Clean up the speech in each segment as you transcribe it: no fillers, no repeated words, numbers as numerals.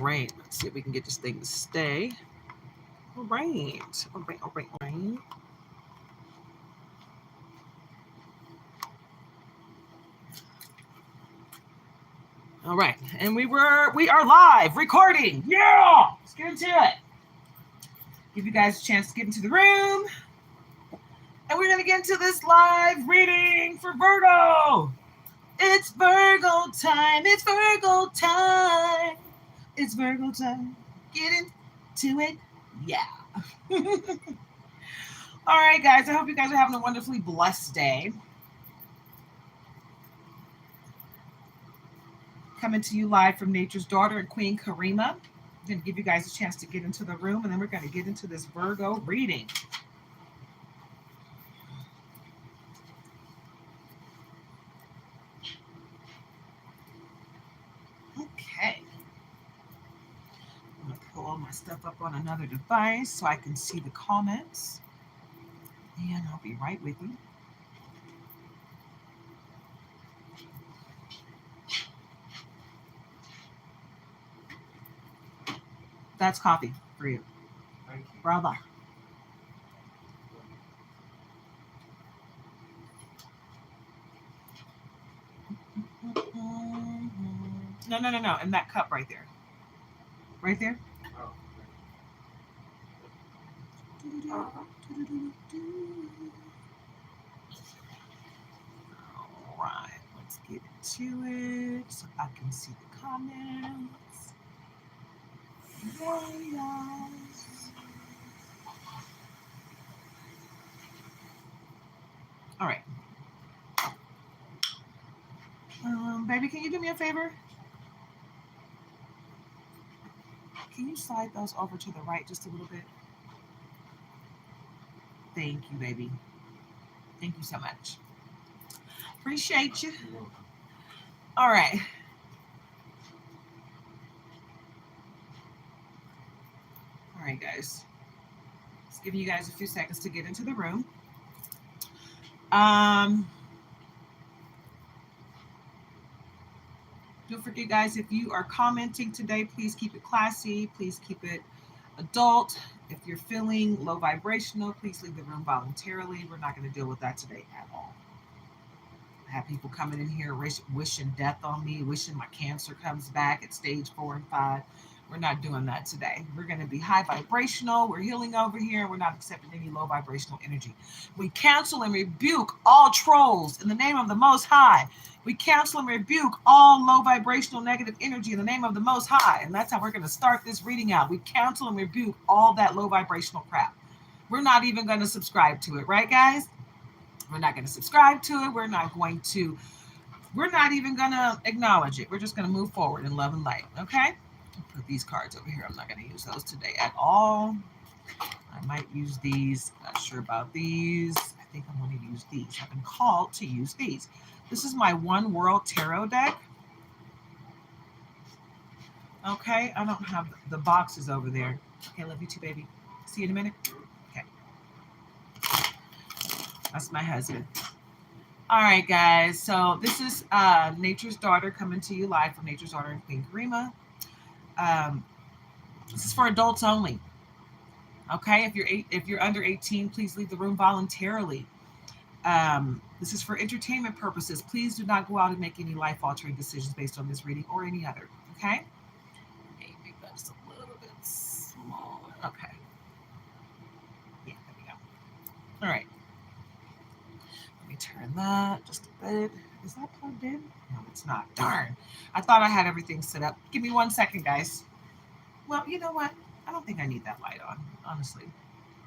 Right. Let's see if we can get this thing to stay. All right. All right. All right. All right. All right. And we are live recording. Yeah. Let's get into it. Give you guys a chance to get into the room. And we're gonna get into this live reading for Virgo. It's Virgo time. It's Virgo time. It's Virgo time. Get into it. Yeah. All right, guys. I hope you guys are having a wonderfully blessed day. Coming to you live from Nature's Daughter and Queen Karima. I'm going to give you guys a chance to get into the room, and then we're going to get into this Virgo reading. Okay. I'm going to pull all my stuff up on another device so I can see the comments. And I'll be right with you. That's coffee for you. Thank you. Bravo. No. In that cup right there. Right there. Oh, All right. Let's get into it so I can see the comments. Yes. All right. Baby, can you do me a favor? Can you slide those over to the right just a little bit? Thank you, baby. Thank you so much. Appreciate you. you're welcome. All right. All right, guys. Just giving you guys a few seconds to get into the room. Don't forget, guys, if you are commenting today, please keep it classy. Please keep it adult. If you're feeling low vibrational, please leave the room voluntarily. We're not going to deal with that today at all. I have people coming in here wishing death on me, wishing my cancer comes back at stage 4 and 5. We're not doing that today. We're going to be high vibrational. We're healing over here. We're not accepting any low vibrational energy. We cancel and rebuke all trolls in the name of the Most High. We cancel and rebuke all low vibrational negative energy in the name of the Most High. And that's how we're going to start this reading out. We cancel and rebuke all that low vibrational crap. We're not even going to subscribe to it, right, guys? We're not going to subscribe to it. We're not even going to acknowledge it. We're just going to move forward in love and light, okay? Put these cards over here. I'm not going to use those today at all. I might use these. Not sure about these. I think I'm going to use these. I've been called to use these. This is my One World Tarot deck. Okay, I don't have the boxes over there. Okay, love you too, baby. See you in a minute. Okay. That's my husband. All right, guys. So this is Nature's Daughter coming to you live from Nature's Daughter and Queen Karima. This is for adults only. Okay, if you're under 18, please leave the room voluntarily. This is for entertainment purposes. Please do not go out and make any life-altering decisions based on this reading or any other. Okay? Maybe that's a little bit small. Okay. Yeah, there we go. All right. Let me turn that just a bit. Is that plugged in? No, it's not. Darn. I thought I had everything set up. Give me 1 second, guys. Well, you know what? I don't think I need that light on, honestly.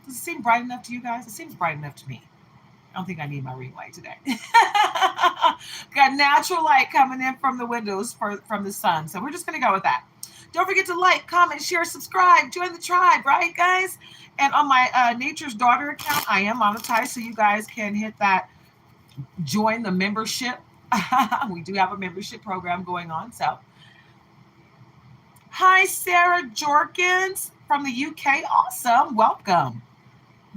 Does it seem bright enough to you guys? It seems bright enough to me. I don't think I need my ring light today. Got natural light coming in from the windows from the sun. So we're just going to go with that. Don't forget to like, comment, share, subscribe, join the tribe, right, guys? And on my Nature's Daughter account, I am monetized, so you guys can hit that join the membership. We do have a membership program going on. So, hi, Sarah Jorkins from the UK. Awesome. Welcome.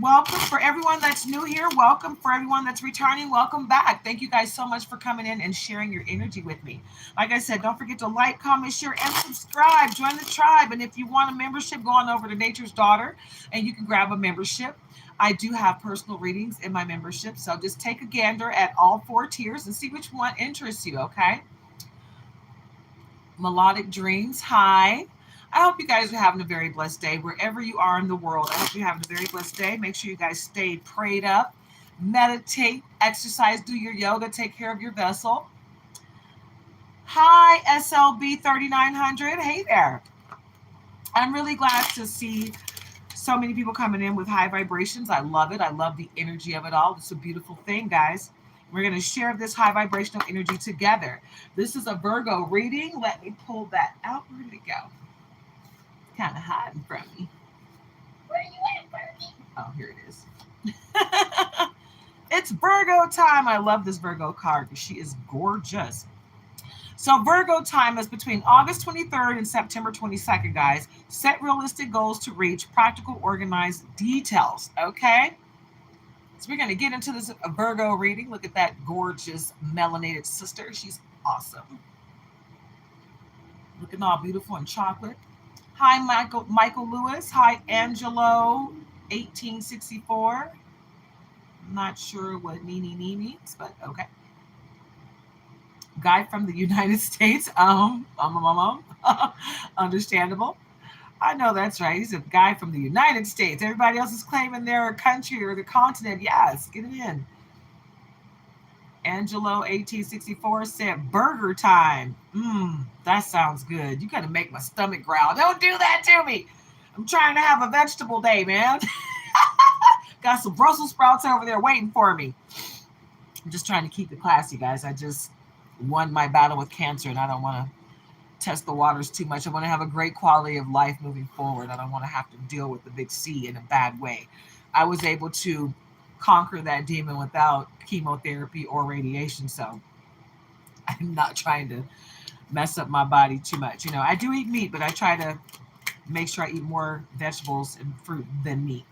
Welcome for everyone that's new here. Welcome for everyone that's returning. Welcome back. Thank you guys so much for coming in and sharing your energy with me. Like I said, don't forget to like, comment, share, and subscribe. Join the tribe. And if you want a membership, go on over to Nature's Daughter and you can grab a membership. I do have personal readings in my membership. So just take a gander at all 4 tiers and see which one interests you, okay? Melodic Dreams. Hi. I hope you guys are having a very blessed day wherever you are in the world. I hope you're having a very blessed day. Make sure you guys stay prayed up, meditate, exercise, do your yoga, take care of your vessel. Hi, SLB 3900. Hey there. I'm really glad to see so many people coming in with high vibrations. I love it. I love the energy of it all. It's a beautiful thing, guys. We're going to share this high vibrational energy together. This is a Virgo reading. Let me pull that out. Where did it go? Kind of hiding from me. Where are you at, Virgo? Oh, here it is. It's Virgo time. I love this Virgo card because she is gorgeous. So Virgo time is between August 23rd and September 22nd, guys. Set realistic goals to reach practical, organized details, okay? So we're going to get into this Virgo reading. Look at that gorgeous melanated sister. She's awesome. Looking all beautiful in chocolate. Hi, Michael Lewis. Hi, Angelo 1864. I'm not sure what Nini means, but okay. Guy from the United States. Understandable. I know that's right. He's a guy from the United States. Everybody else is claiming their country or the continent. Yes, get it in. Angelo 1864 said burger time. That sounds good. You gotta make my stomach growl. Don't do that to me. I'm trying to have a vegetable day, man. Got some Brussels sprouts over there waiting for me. I'm just trying to keep it classy, guys. I just won my battle with cancer and I don't want to test the waters too much. I want to have a great quality of life moving forward. I don't want to have to deal with the big C in a bad way. I was able to conquer that demon without chemotherapy or radiation, so I'm not trying to mess up my body too much. You know, I do eat meat, but I try to make sure I eat more vegetables and fruit than meat.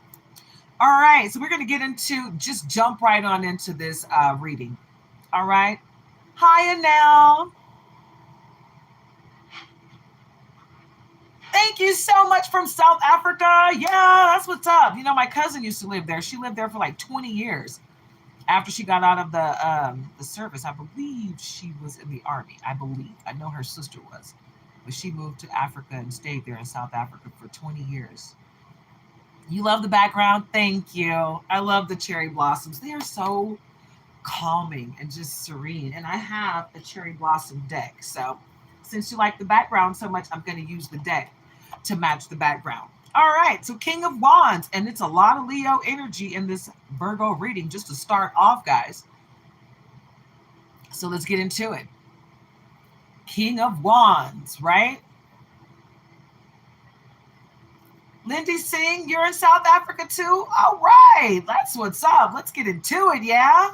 All right, so we're going to get into, just jump right on into this reading. All right. Hi, Anel. Thank you so much from South Africa. Yeah, that's what's up. You know, my cousin used to live there. She lived there for like 20 years after she got out of the service. I believe she was in the army. I know her sister was, but she moved to Africa and stayed there in South Africa for 20 years. You love the background? Thank you. I love the cherry blossoms. They are so calming and just serene. And I have a cherry blossom deck. So since you like the background so much, I'm going to use the deck to match the background. All right, so King of Wands, and it's a lot of Leo energy in this Virgo reading just to start off, guys. So let's get into it. King of Wands, right? Lindy Singh, you're in South Africa too? All right, that's what's up. Let's get into it, yeah?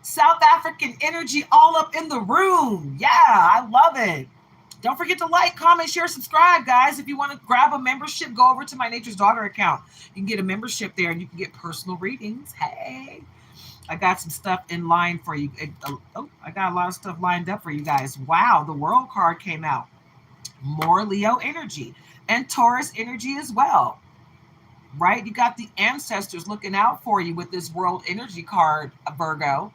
South African energy all up in the room. Yeah, I love it. Don't forget to like, comment, share, subscribe, guys. If you want to grab a membership, go over to my Nature's Daughter account. You can get a membership there and you can get personal readings. Hey, I got some stuff in line for you. I got a lot of stuff lined up for you guys. Wow, the World card came out. More Leo energy and Taurus energy as well. Right? You got the ancestors looking out for you with this World energy card, Virgo.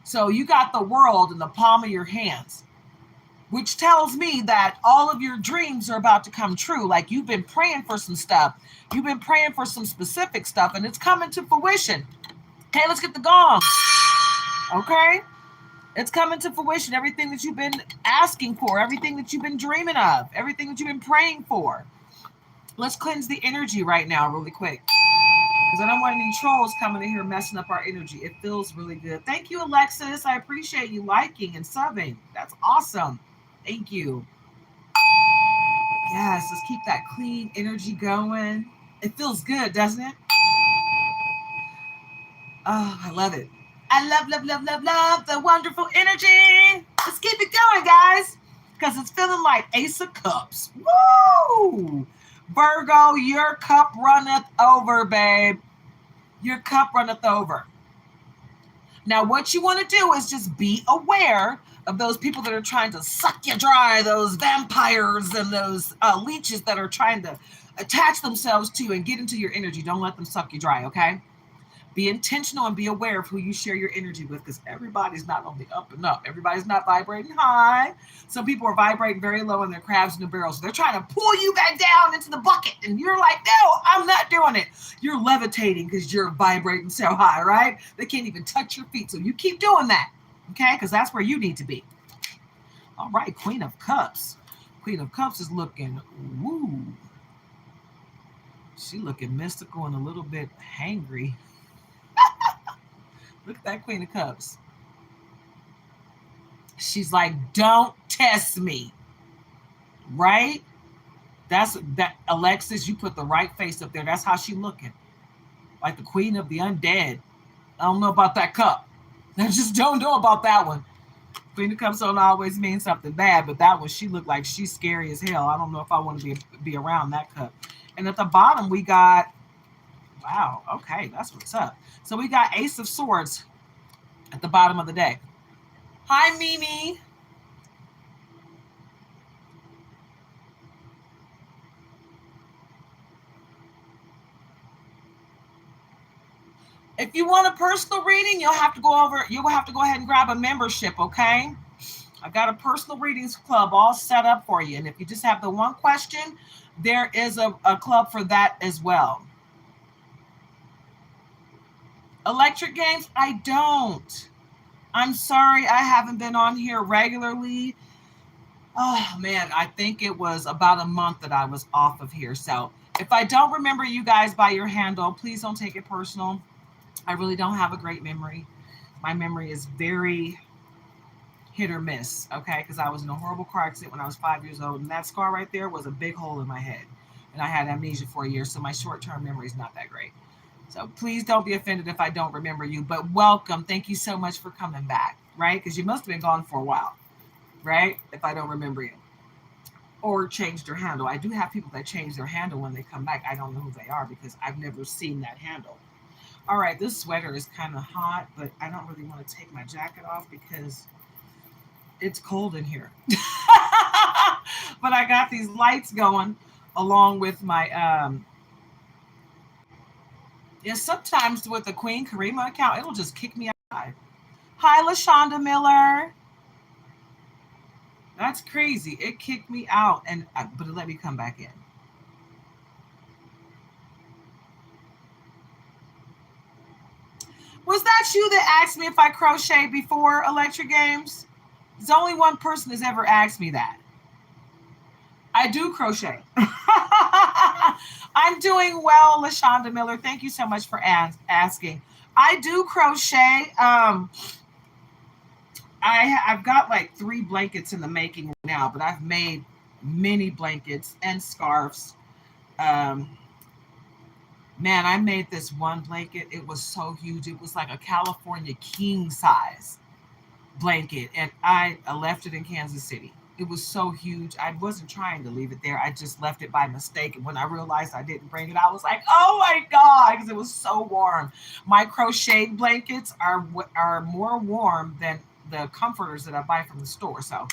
So you got the world in the palm of your hands, which tells me that all of your dreams are about to come true. Like you've been praying for some stuff. You've been praying for some specific stuff and it's coming to fruition. Okay, let's get the gong. Okay? It's coming to fruition. Everything that you've been asking for, everything that you've been dreaming of, everything that you've been praying for. Let's cleanse the energy right now really quick. Because I don't want any trolls coming in here messing up our energy. It feels really good. Thank you, Alexis. I appreciate you liking and subbing. That's awesome. Thank you. Yes, let's keep that clean energy going. It feels good, doesn't it? Oh, I love it. I love the wonderful energy. Let's keep it going, guys. Because it's feeling like Ace of Cups. Woo! Virgo, your cup runneth over, babe. your cup runneth over. Now, what you want to do is just be aware of those people that are trying to suck you dry, those vampires and those leeches that are trying to attach themselves to you and get into your energy. Don't let them suck you dry, okay? Be intentional and be aware of who you share your energy with, because everybody's not on the up and up. Everybody's not vibrating high. Some people are vibrating very low and they're crabs in the barrel. So they're trying to pull you back down into the bucket. And you're like, no, I'm not doing it. You're levitating because you're vibrating so high, right? They can't even touch your feet. So you keep doing that, okay? Because that's where you need to be. All right, Queen of Cups. Queen of Cups is looking, woo. She looking mystical and a little bit hangry. Look at that Queen of Cups. She's like, don't test me. Right? That's that, Alexis, you put the right face up there. That's how she looking. Like the Queen of the Undead. I don't know about that cup. I just don't know about that one. Queen of Cups don't always mean something bad, but that one, she looked like she's scary as hell. I don't know if I want to be around that cup. And at the bottom, we got, wow, okay, that's what's up. So we got Ace of Swords at the bottom of the deck. Hi, Mimi. If you want a personal reading, you'll have to go ahead and grab a membership, okay? I got a personal readings club all set up for you. And if you just have the one question, there is a club for that as well. Electric games, I don't. I'm sorry, I haven't been on here regularly. Oh man, I think it was about a month that I was off of here. So if I don't remember you guys by your handle, please don't take it personal. I really don't have a great memory. My memory is very hit or miss, okay? Because I was in a horrible car accident when I was 5 years old, and that scar right there was a big hole in my head. And I had amnesia for a year, so my short-term memory is not that great. So please don't be offended if I don't remember you, but welcome. Thank you so much for coming back, right? Because you must have been gone for a while, right? If I don't remember you. Or changed their handle. I do have people that change their handle when they come back. I don't know who they are because I've never seen that handle. All right, this sweater is kind of hot, but I don't really want to take my jacket off because it's cold in here. But I got these lights going along with my yeah, sometimes with the Queen Karima account, it'll just kick me out. Hi, LaShonda Miller. That's crazy. It kicked me out, but it let me come back in. Was that you that asked me if I crocheted before Electric Games? There's only one person that's ever asked me that. I do crochet. I'm doing well, LaShonda Miller. Thank you so much for asking. I do crochet. I've got like 3 blankets in the making right now, but I've made many blankets and scarves. Um, Man, I made this one blanket. It was so huge. It was like a California king size blanket, and I left it in Kansas City. It was so huge. I wasn't trying to leave it there. I just left it by mistake. And when I realized I didn't bring it, I was like, oh my God, because it was so warm. My crocheted blankets are more warm than the comforters that I buy from the store. So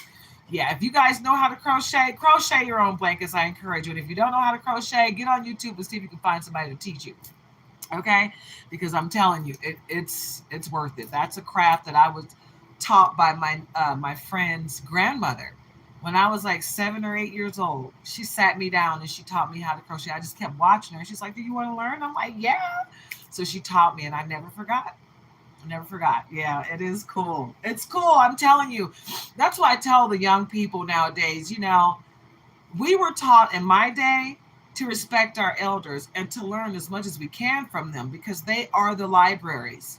yeah, if you guys know how to crochet your own blankets, I encourage you. And if you don't know how to crochet, get on YouTube and see if you can find somebody to teach you. Okay, because I'm telling you, it's worth it. That's a craft that I was taught by my friend's grandmother when I was like 7 or 8 years old. She sat me down and she taught me how to crochet. I just kept watching her. She's like, "Do you want to learn?" I'm like, "Yeah." So she taught me, and I never forgot. I never forgot. Yeah, it is cool. It's cool. I'm telling you. That's why I tell the young people nowadays. We were taught in my day to respect our elders and to learn as much as we can from them because they are the libraries,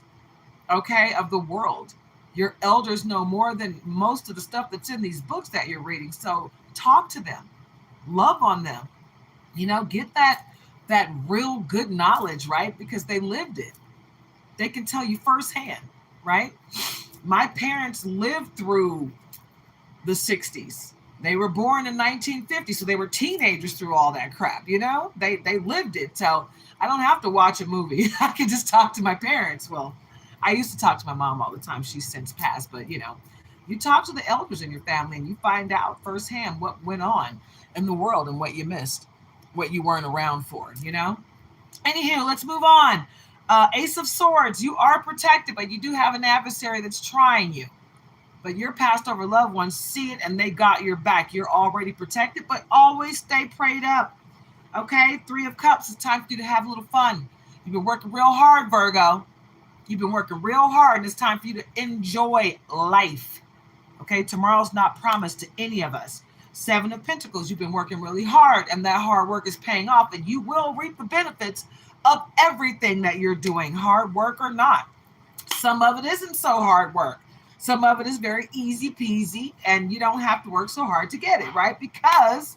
okay, of the world. Your elders know more than most of the stuff that's in these books that you're reading. So talk to them, love on them, get that real good knowledge, right? Because they lived it. They can tell you firsthand, right? My parents lived through the 60s. They were born in 1950, so they were teenagers through all that crap, you know? They lived it. So I don't have to watch a movie. I can just talk to my parents. Well, I used to talk to my mom all the time. She's since passed, but you know, you talk to the elders in your family and you find out firsthand what went on in the world and what you missed, what you weren't around for, you know? Anywho, let's move on. Ace of Swords, you are protected, but you do have an adversary that's trying you. But your passed over loved ones see it and they got your back. You're already protected, but always stay prayed up. Okay? Three of Cups, it's time for you to have a little fun. You've been working real hard, Virgo. You've been working real hard, and it's time for you to enjoy life. Okay? Tomorrow's not promised to any of us. Seven of Pentacles, you've been working really hard, and that hard work is paying off, and you will reap the benefits of everything that you're doing, hard work or not. Some of it isn't so hard work. Some of it is very easy peasy, and you don't have to work so hard to get it, right? Because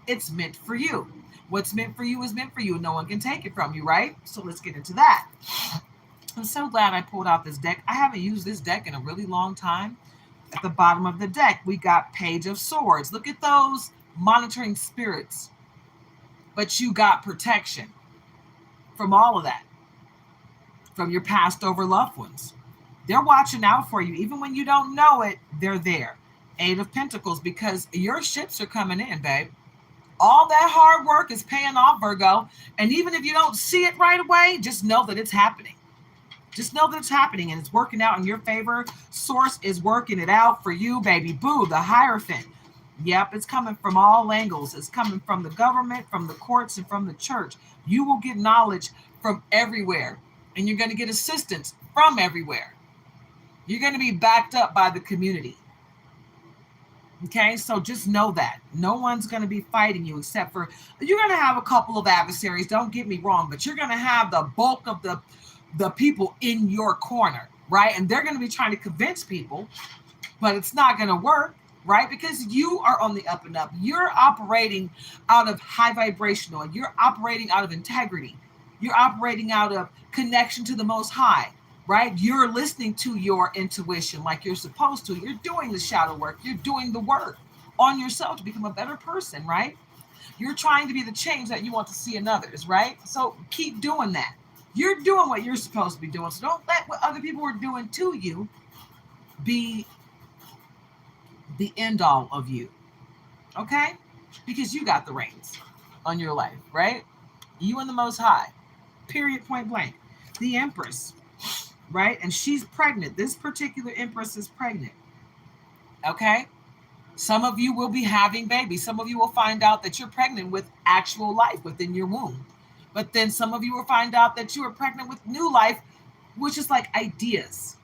it's meant for you. What's meant for you is meant for you, and no one can take it from you, right? So let's get into that. I'm so glad I pulled out this deck. I haven't used this deck in a really long time. At the bottom of the deck, we got Page of Swords. Look at those monitoring spirits. But you got protection from all of that, from your passed over loved ones. They're watching out for you. Even when you don't know it, they're there. Eight of Pentacles, because your ships are coming in, babe. All that hard work is paying off, Virgo. And even if you don't see it right away, just know that it's happening. Just know that it's happening and it's working out in your favor. Source is working it out for you, baby. Boo, the Hierophant. Yep, it's coming from all angles. It's coming from the government, from the courts, and from the church. You will get knowledge from everywhere, and you're going to get assistance from everywhere. You're going to be backed up by the community. Okay, so just know that. No one's going to be fighting you except for, you're going to have a couple of adversaries, don't get me wrong, but you're going to have the bulk of the people in your corner, right? And they're going to be trying to convince people, but it's not going to work, right? Because you are on the up and up. You're operating out of high vibrational. You're operating out of integrity. You're operating out of connection to the Most High, right? You're listening to your intuition like you're supposed to. You're doing the shadow work. You're doing the work on yourself to become a better person, right? You're trying to be the change that you want to see in others, right? So keep doing that. You're doing what you're supposed to be doing. So don't let what other people are doing to you be the end all of you. Okay? Because you got the reins on your life, right? You and the Most High. Period, point blank. The Empress, right? And she's pregnant. This particular Empress is pregnant. Okay? Some of you will be having babies. Some of you will find out that you're pregnant with actual life within your womb. But then some of you will find out that you are pregnant with new life, which is like ideas,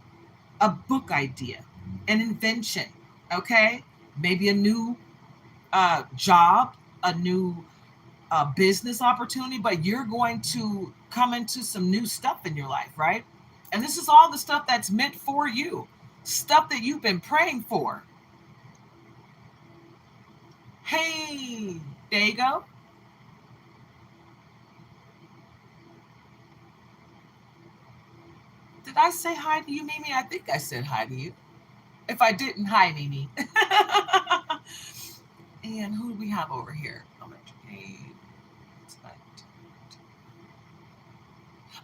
a book idea, an invention, okay? Maybe a new job, a new business opportunity, but you're going to come into some new stuff in your life, right? And this is all the stuff that's meant for you, stuff that you've been praying for. Hey, there you go. Did I say hi to you, Mimi? I think I said hi to you. If I didn't, hi, Mimi. And who do we have over here?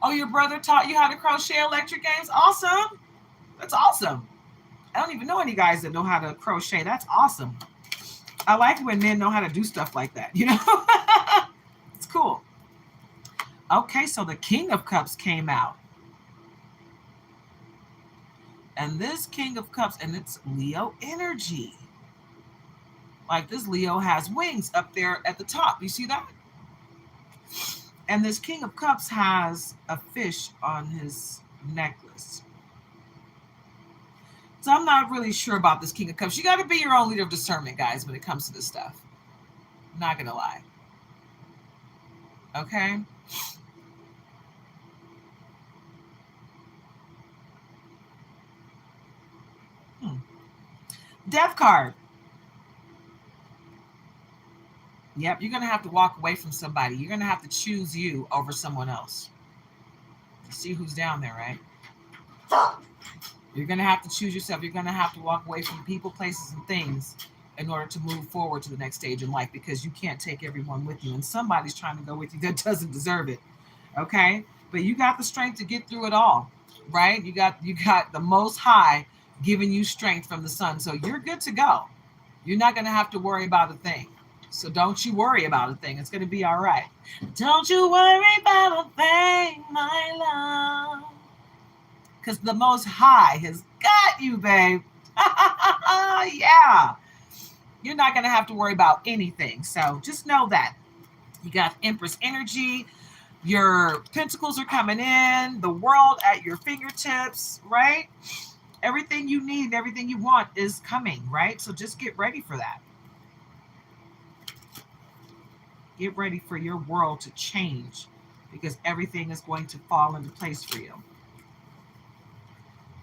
Oh, your brother taught you how to crochet electric games? Awesome. That's awesome. I don't even know any guys that know how to crochet. That's awesome. I like when men know how to do stuff like that, you know? It's cool. Okay, so the King of Cups came out. And this King of Cups, and it's Leo energy. Like this Leo has wings up there at the top. You see that? And this King of Cups has a fish on his necklace. So I'm not really sure about this King of Cups. You got to be your own leader of discernment, guys, when it comes to this stuff. I'm not going to lie. Okay? Death card. Yep, you're going to have to walk away from somebody. You're going to have to choose you over someone else. You see who's down there, right? You're going to have to choose yourself. You're going to have to walk away from people, places, and things in order to move forward to the next stage in life, because you can't take everyone with you, and somebody's trying to go with you that doesn't deserve it. Okay, but you got the strength to get through it all, right? You got the Most High giving you strength from the sun, so you're good to go. You're not going to have to worry about a thing. So don't you worry about a thing. It's going to be all right. Don't you worry about a thing, my love, because the Most High has got you, babe. Yeah. You're not going to have to worry about anything. So just know that. You got Empress energy. Your pentacles are coming in. The world at your fingertips, right? Everything you need, everything you want is coming, right? So just get ready for that. Get ready for your world to change, because everything is going to fall into place for you. I'm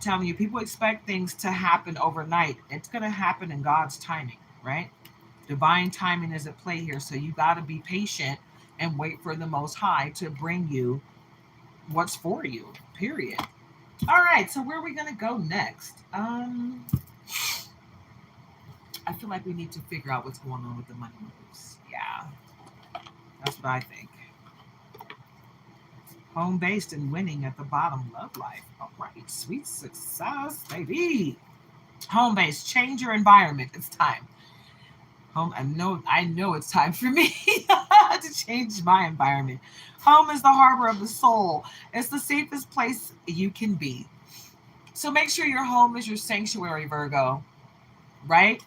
telling you, people expect things to happen overnight. It's going to happen in God's timing, right? Divine timing is at play here. So you got to be patient and wait for the Most High to bring you what's for you, period. All right, so where are we going to go next? I feel like we need to figure out what's going on with the money moves. Yeah, that's what I think. Home based and winning at the bottom, love life. All right, sweet success, baby. Home based, change your environment. It's time. Home, I know it's time for me to change my environment. Home is the harbor of the soul. It's the safest place you can be. So make sure your home is your sanctuary, Virgo, right?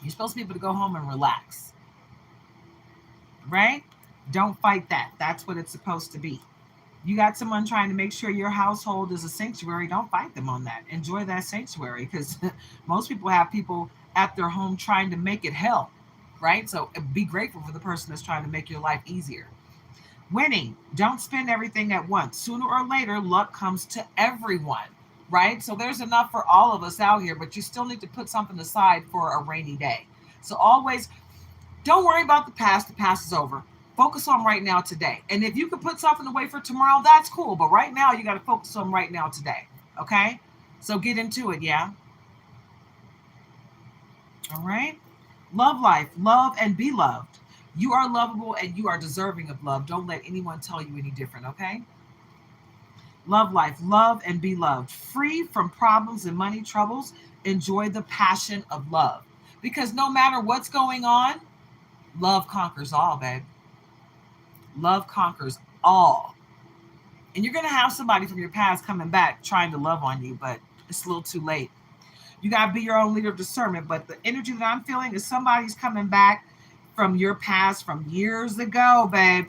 You're supposed to be able to go home and relax, right? Don't fight that. That's what it's supposed to be. You got someone trying to make sure your household is a sanctuary. Don't fight them on that. Enjoy that sanctuary, because most people have people at their home trying to make it hell, right? So be grateful for the person that's trying to make your life easier. Winning. Don't spend everything at once. Sooner or later, luck comes to everyone, right? So there's enough for all of us out here, but you still need to put something aside for a rainy day. So always don't worry about the past. The past is over. Focus on right now, today. And if you can put something away for tomorrow, that's cool. But right now, you got to focus on right now, today. Okay? So get into it, yeah? All right? Love life. Love and be loved. You are lovable and you are deserving of love. Don't let anyone tell you any different, okay? Love life. Love and be loved. Free from problems and money troubles. Enjoy the passion of love. Because no matter what's going on, love conquers all, babe. Love conquers all. And you're going to have somebody from your past coming back trying to love on you, but it's a little too late. You got to be your own leader of discernment. But the energy that I'm feeling is somebody's coming back from your past, from years ago, babe.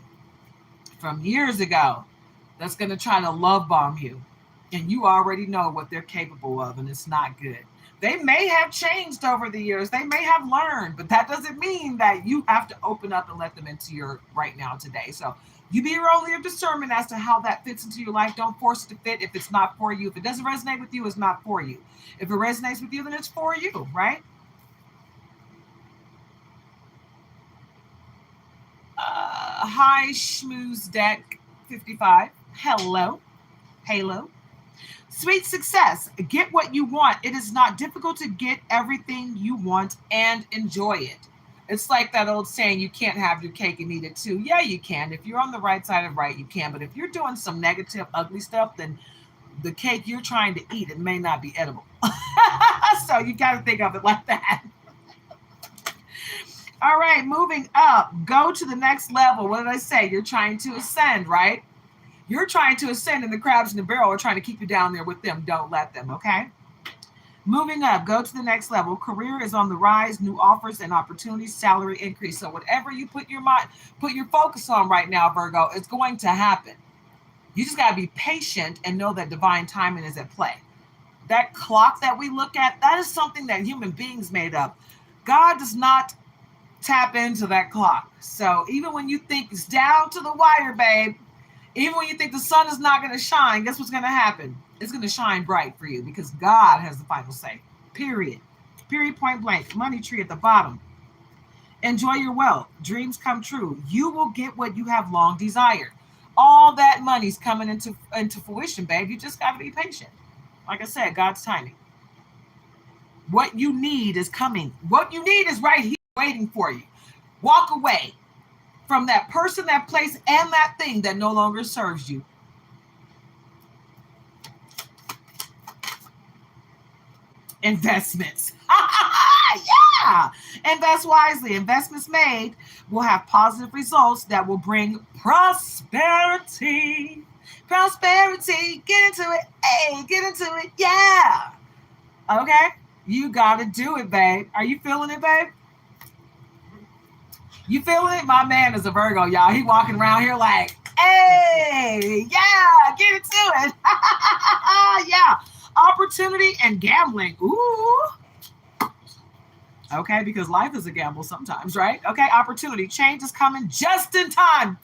From years ago. That's going to try to love bomb you. And you already know what they're capable of, and it's not good. They may have changed over the years. They may have learned, but that doesn't mean that you have to open up and let them into your right now, today. So you be your own leader of discernment as to how that fits into your life. Don't force it to fit if it's not for you. If it doesn't resonate with you, it's not for you. If it resonates with you, then it's for you, right? Hi, Schmooze Deck 55. Hello. Halo. Sweet success. Get what you want. It is not difficult to get everything you want and enjoy it. It's like that old saying, you can't have your cake and eat it too. Yeah, you can. If you're on the right side of right, you can. But if you're doing some negative, ugly stuff, then the cake you're trying to eat, it may not be edible. So you got to think of it like that. All right, moving up. Go to the next level. What did I say? You're trying to ascend, right? You're trying to ascend, and the crabs in the barrel are trying to keep you down there with them. Don't let them, okay? Moving up, go to the next level. Career is on the rise, new offers and opportunities, salary increase. So whatever you put your focus on right now, Virgo, it's going to happen. You just got to be patient and know that divine timing is at play. That clock that we look at, that is something that human beings made up. God does not tap into that clock. So even when you think it's down to the wire, babe, even when you think the sun is not going to shine, guess what's going to happen? It's going to shine bright for you, because God has the final say. Period. Period, point blank. Money tree at the bottom. Enjoy your wealth. Dreams come true. You will get what you have long desired. All that money's coming into fruition, babe. You just got to be patient. Like I said, God's timing. What you need is coming. What you need is right here waiting for you. Walk away from that person, that place, and that thing that no longer serves you. Investments. Yeah. Invest wisely. Investments made will have positive results that will bring prosperity. Prosperity. Get into it. Hey, get into it. Yeah. Okay. You got to do it, babe. Are you feeling it, babe? You feeling it? My man is a Virgo, y'all. He walking around here like, hey, yeah, get into it. Yeah. Opportunity and gambling. Ooh. Okay, because life is a gamble sometimes, right? Okay, opportunity. Change is coming just in time.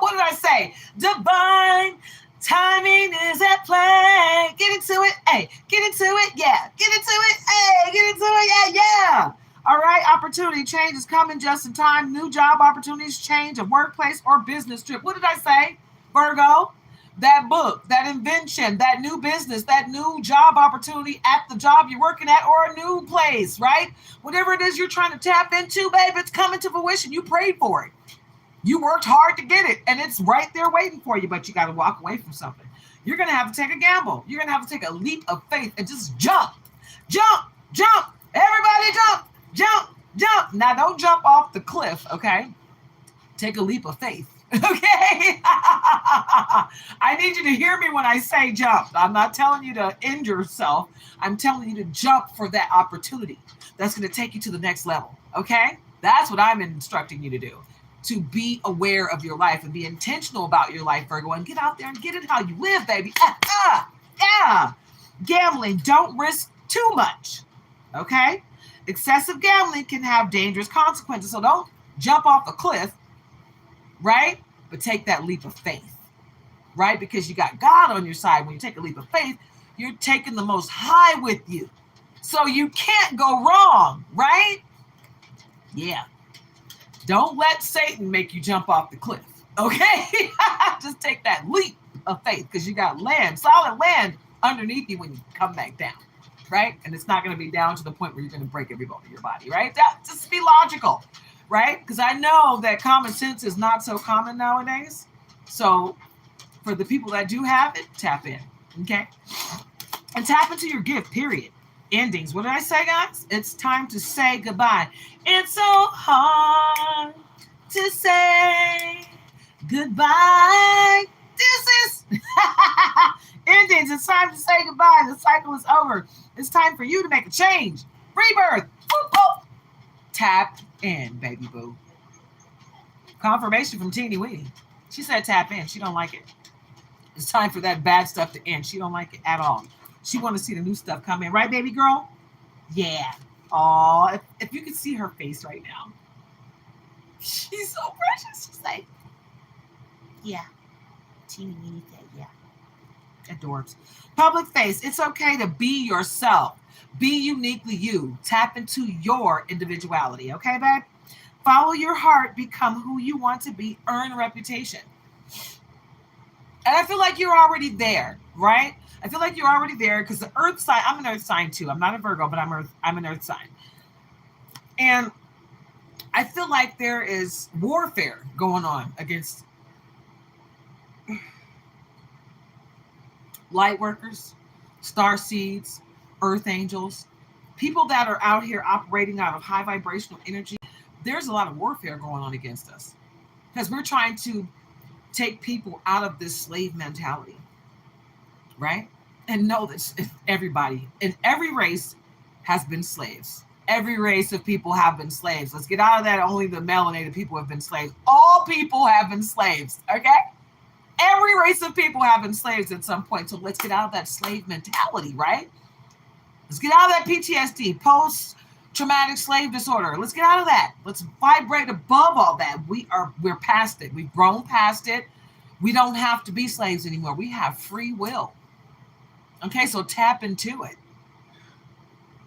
What did I say? Divine timing is at play. Get into it. Hey, get into it. Yeah. Get into it. Hey, get into it. Yeah, yeah. All right, opportunity. Change is coming just in time. New job opportunities, change of workplace or business trip. What did I say, Virgo? That book, that invention, that new business, that new job opportunity at the job you're working at or a new place, right? Whatever it is you're trying to tap into, babe, it's coming to fruition. You prayed for it. You worked hard to get it, and it's right there waiting for you, but you got to walk away from something. You're going to have to take a gamble. You're going to have to take a leap of faith and just jump, jump, jump. Everybody jump, jump, jump. Now, don't jump off the cliff, okay? Take a leap of faith. Okay. I need you to hear me when I say jump. I'm not telling you to end yourself. I'm telling you to jump for that opportunity that's going to take you to the next level. Okay. That's what I'm instructing you to do. To be aware of your life and be intentional about your life, Virgo, and get out there and get it how you live, baby. Yeah. Gambling. Don't risk too much. Okay. Excessive gambling can have dangerous consequences. So don't jump off a cliff. Right? But take that leap of faith, right? Because you got God on your side. When you take a leap of faith, you're taking the Most High with you. So you can't go wrong, right? Yeah. Don't let Satan make you jump off the cliff, okay? Just take that leap of faith because you got land, solid land underneath you when you come back down, right? And it's not going to be down to the point where you're going to break every bone in your body, right? Just be logical. Right? Because I know that common sense is not so common nowadays. So for the people that do have it, tap in. Okay? And tap into your gift, period. Endings. What did I say, guys? It's time to say goodbye. It's so hard to say goodbye. This is endings. It's time to say goodbye. The cycle is over. It's time for you to make a change. Rebirth. Boop, boop. Tap in, baby boo. Confirmation from Teeny Weenie. She said tap in. She don't like it. It's time for that bad stuff to end. She don't like it at all. She want to see the new stuff come in. Right, baby girl? Yeah. Aw, if you could see her face right now. She's so precious. She's like, yeah. Teeny Weenie said, yeah. Adorbs. Public face. It's okay to be yourself. Be uniquely you. Tap into your individuality. Okay, babe? Follow your heart. Become who you want to be. Earn a reputation. And I feel like you're already there, right? I feel like you're already there because the earth sign, I'm an earth sign too. I'm not a Virgo, but I'm an earth sign. And I feel like there is warfare going on against light workers, star seeds, earth angels, people that are out here operating out of high vibrational energy. There's a lot of warfare going on against us because we're trying to take people out of this slave mentality, right? And know that everybody in every race has been slaves. Every race of people have been slaves. Let's get out of that. Only the melanated people have been slaves. All people have been slaves, okay? Every race of people have been slaves at some point. So let's get out of that slave mentality, right? Let's get out of that PTSD, post-traumatic slave disorder. Let's get out of that. Let's vibrate above all that. We're past it. We've grown past it. We don't have to be slaves anymore. We have free will. Okay, so tap into it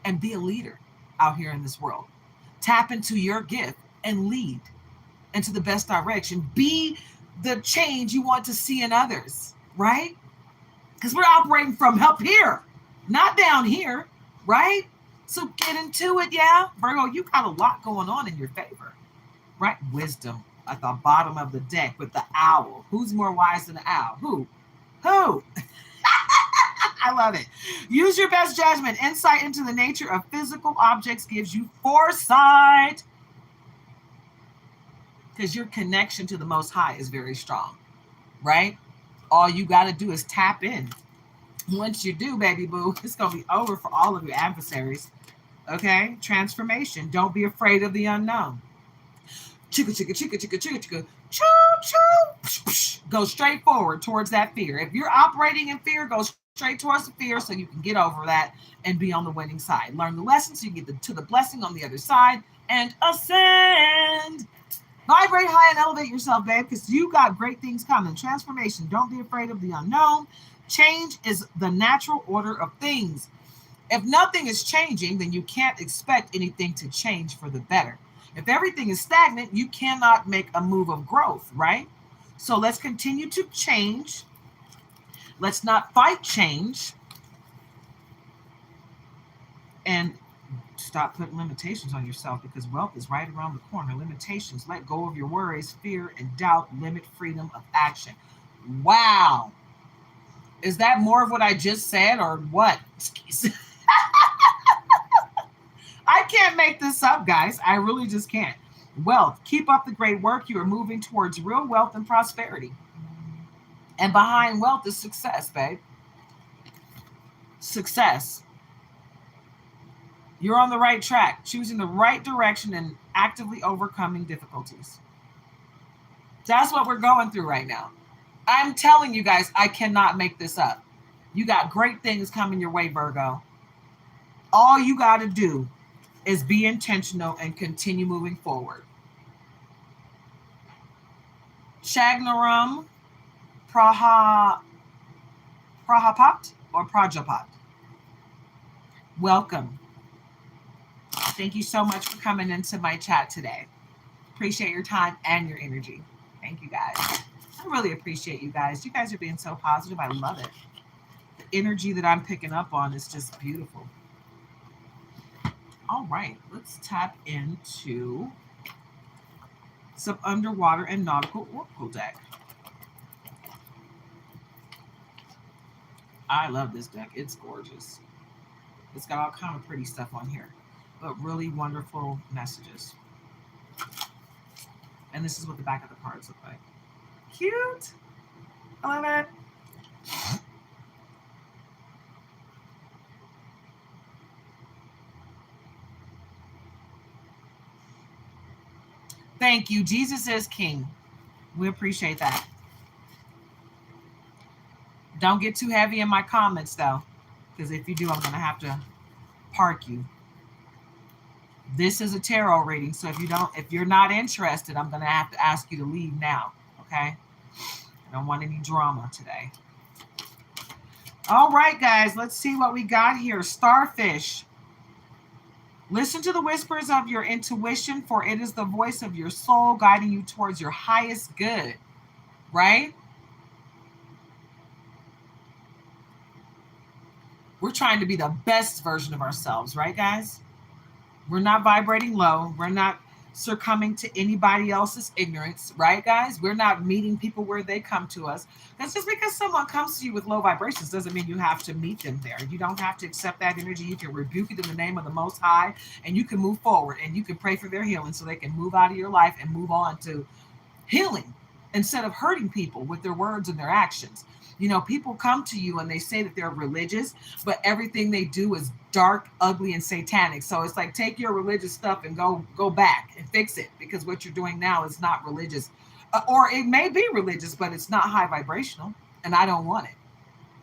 and be a leader out here in this world. Tap into your gift and lead into the best direction. Be the change you want to see in others, right? Because we're operating from up here, not down here. Right? So get into it, yeah? Virgo, you got a lot going on in your favor, right? Wisdom at the bottom of the deck with the owl. Who's more wise than the owl? Who? Who? I love it. Use your best judgment. Insight into the nature of physical objects gives you foresight because your connection to the Most High is very strong, right? All you got to do is tap in. Once you do, baby boo, it's going to be over for all of your adversaries. Okay? Transformation. Don't be afraid of the unknown. Chicka, chicka, chicka, chicka, chicka, chicka. Choo, choo. Go straight forward towards that fear. If you're operating in fear, go straight towards the fear so you can get over that and be on the winning side. Learn the lesson so you get to the blessing on the other side and ascend. Vibrate high and elevate yourself, babe, because you got great things coming. Transformation. Don't be afraid of the unknown. Change is the natural order of things. If nothing is changing, then you can't expect anything to change for the better. If everything is stagnant, you cannot make a move of growth, right? So let's continue to change. Let's not fight change. And stop putting limitations on yourself because wealth is right around the corner. Limitations. Let go of your worries, fear, and doubt. Limit freedom of action. Wow. Is that more of what I just said or what? I can't make this up, guys. I really just can't. Wealth. Keep up the great work. You are moving towards real wealth and prosperity. And behind wealth is success, babe. Success. You're on the right track, choosing the right direction and actively overcoming difficulties. That's what we're going through right now. I'm telling you guys, I cannot make this up. You got great things coming your way, Virgo. All you got to do is be intentional and continue moving forward. Shagnaram Prahapat or Prajapat. Welcome. Thank you so much for coming into my chat today. Appreciate your time and your energy. Thank you, guys. I really appreciate you guys. You guys are being so positive. I love it. The energy that I'm picking up on is just beautiful. All right, let's tap into some underwater and nautical oracle deck. I love this deck. It's gorgeous. It's got all kind of pretty stuff on here, but really wonderful messages. And this is what the back of the cards look like. Cute. I love it. Thank you. Jesus is King. We appreciate that. Don't get too heavy in my comments, though, because if you do, I'm going to have to park you. This is a tarot reading, so if you're not interested, I'm going to have to ask you to leave now, okay? I don't want any drama today. All right, guys, let's see what we got here. Starfish. Listen to the whispers of your intuition, for it is the voice of your soul guiding you towards your highest good, right? We're trying to be the best version of ourselves, right, guys? We're not vibrating low. We're not succumbing to anybody else's ignorance, right, guys? We're not meeting people where they come to us. That's just because someone comes to you with low vibrations doesn't mean you have to meet them there. You don't have to accept that energy. You can rebuke it in the name of the Most High, and you can move forward, and you can pray for their healing so they can move out of your life and move on to healing instead of hurting people with their words and their actions. You know, people come to you and they say that they're religious, but everything they do is dark, ugly, and satanic. So it's like, take your religious stuff and go back and fix it, because what you're doing now is not religious. Or it may be religious, but it's not high vibrational, and I don't want it.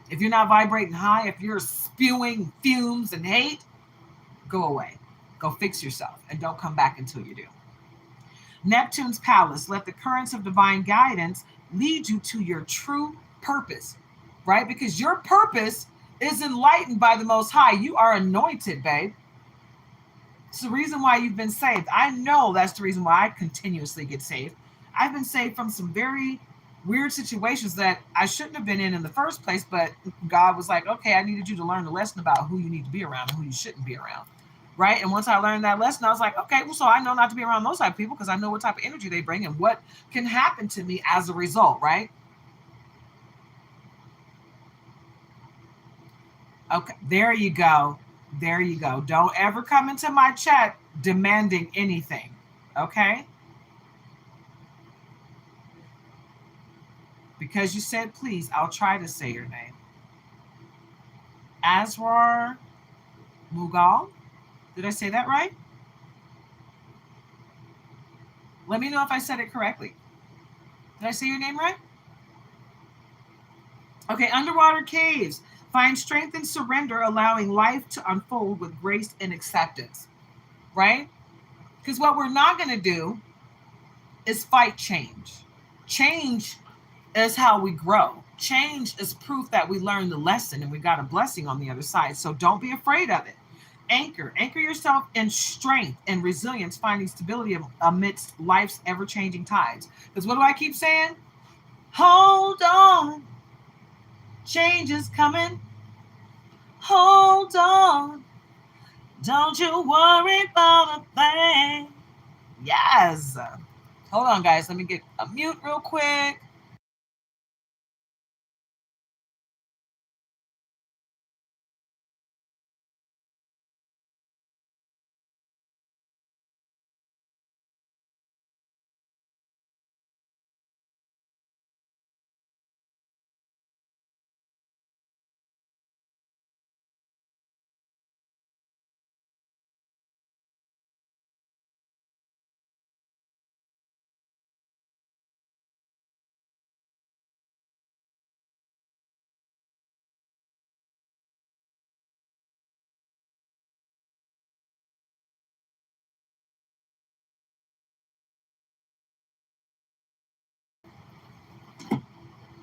If you're not vibrating high, if you're spewing fumes and hate, go away. Go fix yourself, and don't come back until you do. Neptune's palace. Let the currents of divine guidance lead you to your true purpose, right? Because your purpose is enlightened by the Most High. You are anointed, babe. It's the reason why you've been saved. I know that's the reason why I continuously get saved. I've been saved from some very weird situations that I shouldn't have been in the first place, but God was like, okay, I needed you to learn the lesson about who you need to be around and who you shouldn't be around. right? And once I learned that lesson, I was like, okay, well, so I know not to be around those type of people because I know what type of energy they bring and what can happen to me as a result, right? Okay, there you go. There you go. Don't ever come into my chat demanding anything. Okay? Because you said please, I'll try to say your name. Asrar Mughal. Did I say that right? Let me know if I said it correctly. Did I say your name right? Okay, underwater caves. Find strength and surrender, allowing life to unfold with grace and acceptance. Right? Because what we're not going to do is fight change. Change is how we grow. Change is proof that we learned the lesson and we got a blessing on the other side. So don't be afraid of it. Anchor yourself in strength and resilience, finding stability amidst life's ever-changing tides. Because what do I keep saying? Hold on. Change is coming. Hold on. Don't you worry about a thing. Yes. Hold on, guys. Let me get a mute real quick.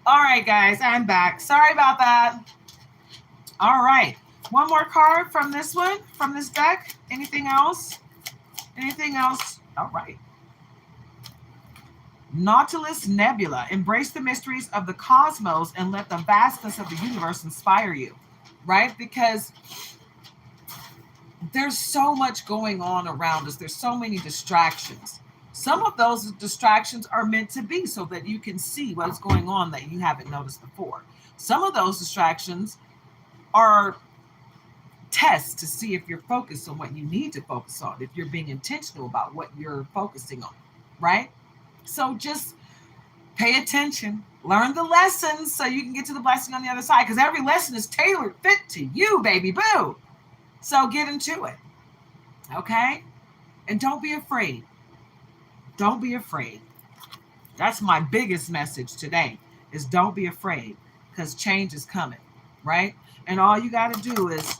All right, guys, I'm back. Sorry about that. All right. One more card from this one, from this deck. Anything else? Anything else? All right. Nautilus Nebula. Embrace the mysteries of the cosmos and let the vastness of the universe inspire you. Right? Because there's so much going on around us. There's so many distractions. Some of those distractions are meant to be so that you can see what's going on that you haven't noticed before. Some of those distractions are tests to see if you're focused on what you need to focus on, if you're being intentional about what you're focusing on, right? So just pay attention, learn the lessons so you can get to the blessing on the other side, because every lesson is tailored fit to you, baby boo. So get into it, okay? And don't be afraid. Don't be afraid. That's my biggest message today is don't be afraid, because change is coming, right? And all you got to do is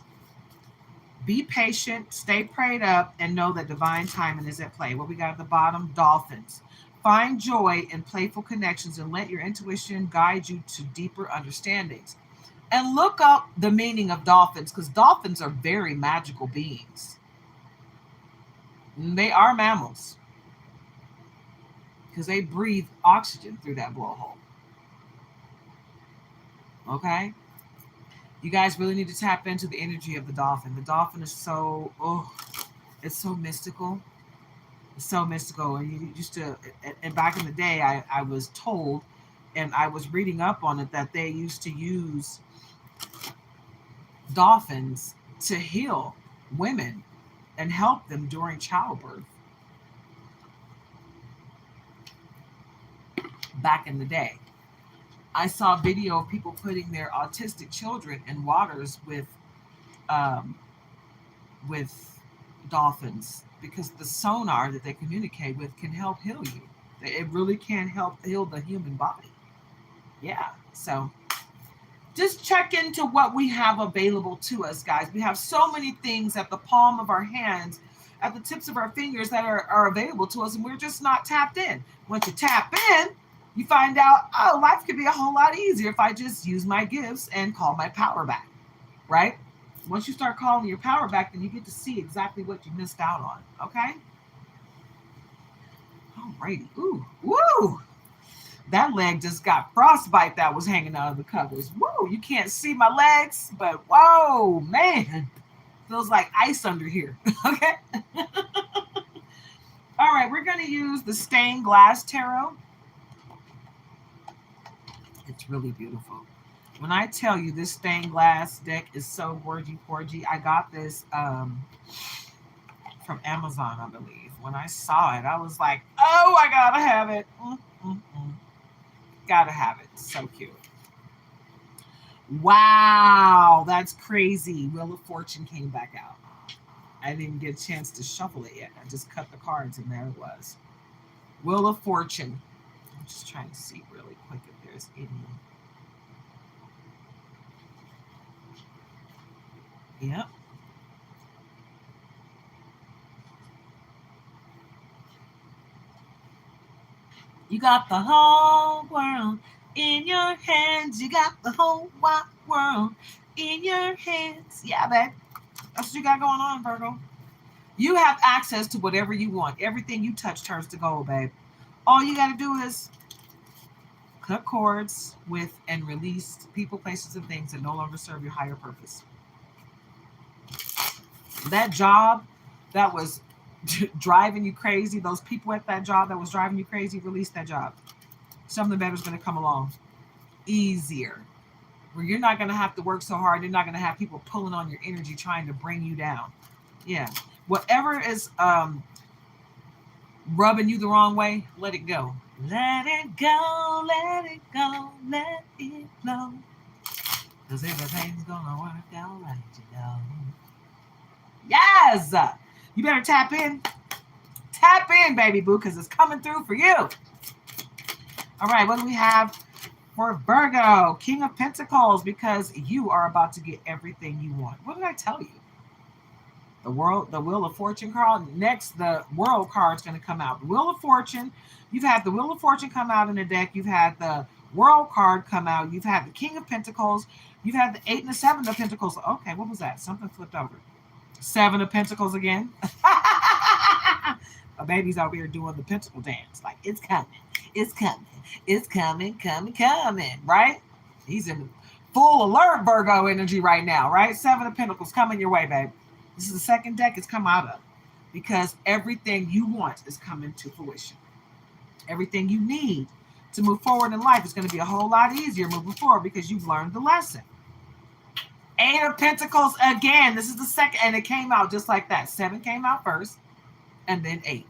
be patient, stay prayed up, and know that divine timing is at play. What we got at the bottom, dolphins. Find joy in playful connections and let your intuition guide you to deeper understandings. And look up the meaning of dolphins, because dolphins are very magical beings. They are mammals because they breathe oxygen through that blowhole. Okay? You guys really need to tap into the energy of the dolphin. The dolphin is so, it's so mystical. It's so mystical. And you used to, and back in the day, I was told, and I was reading up on it, that they used to use dolphins to heal women and help them during childbirth. Back in the day, I saw a video of people putting their autistic children in waters um, with dolphins, because the sonar that they communicate with can help heal you. It really can help heal the human body. Yeah. So just check into what we have available to us, guys. We have so many things at the palm of our hands, at the tips of our fingers that are available to us, and we're just not tapped in. Once you tap in, you find out, oh, life could be a whole lot easier if I just use my gifts and call my power back, right? Once you start calling your power back, then you get to see exactly what you missed out on, okay? Alrighty. Ooh, woo! That leg just got frostbite that was hanging out of the covers. Whoa, you can't see my legs, but whoa, man. Feels like ice under here. Okay. All right, we're going to use the stained glass tarot. It's really beautiful. When I tell you this stained glass deck is so gorgy, I got this from Amazon, I believe. When I saw it, I was like, oh, I gotta have it. Gotta have it. So cute. Wow, that's crazy. Wheel of Fortune came back out. I didn't even get a chance to shuffle it yet. I just cut the cards and there it was. Wheel of Fortune. I'm just trying to see really quick if there's any. Yep. You got the whole world in your hands. You got the whole wide world in your hands. Yeah, babe. That's what you got going on, Virgo. You have access to whatever you want. Everything you touch turns to gold, babe. All you got to do is cut cords with and release people, places, and things that no longer serve your higher purpose. That job that was driving you crazy, those people at that job that was driving you crazy, release that job. Something better is going to come along. Easier. Where you're not going to have to work so hard. You're not going to have people pulling on your energy trying to bring you down. Yeah. Whatever is rubbing you the wrong way, let it go. Let it go, let it go, let it flow. Because everything's going to work out right, you know. Yes! You better tap in. Tap in, baby boo, because it's coming through for you. All right, what do we have for Virgo? King of Pentacles, because you are about to get everything you want. What did I tell you? The Wheel of Fortune card. Next, the World card is going to come out. The Wheel of Fortune. You've had the Wheel of Fortune come out in the deck. You've had the World card come out. You've had the King of Pentacles. You've had the 8 and the 7 of Pentacles. Okay, what was that? Something flipped over. 7 of Pentacles again. A baby's out here doing the pentacle dance. Like, it's coming. It's coming. It's coming, coming. Right? He's in full alert Virgo energy right now, right? 7 of Pentacles coming your way, babe. This is the second deck it's come out of because everything you want is coming to fruition. Everything you need to move forward in life is going to be a whole lot easier moving forward because you've learned the lesson. 8 of Pentacles again. This is the second, and it came out just like that. 7 came out first, and then 8.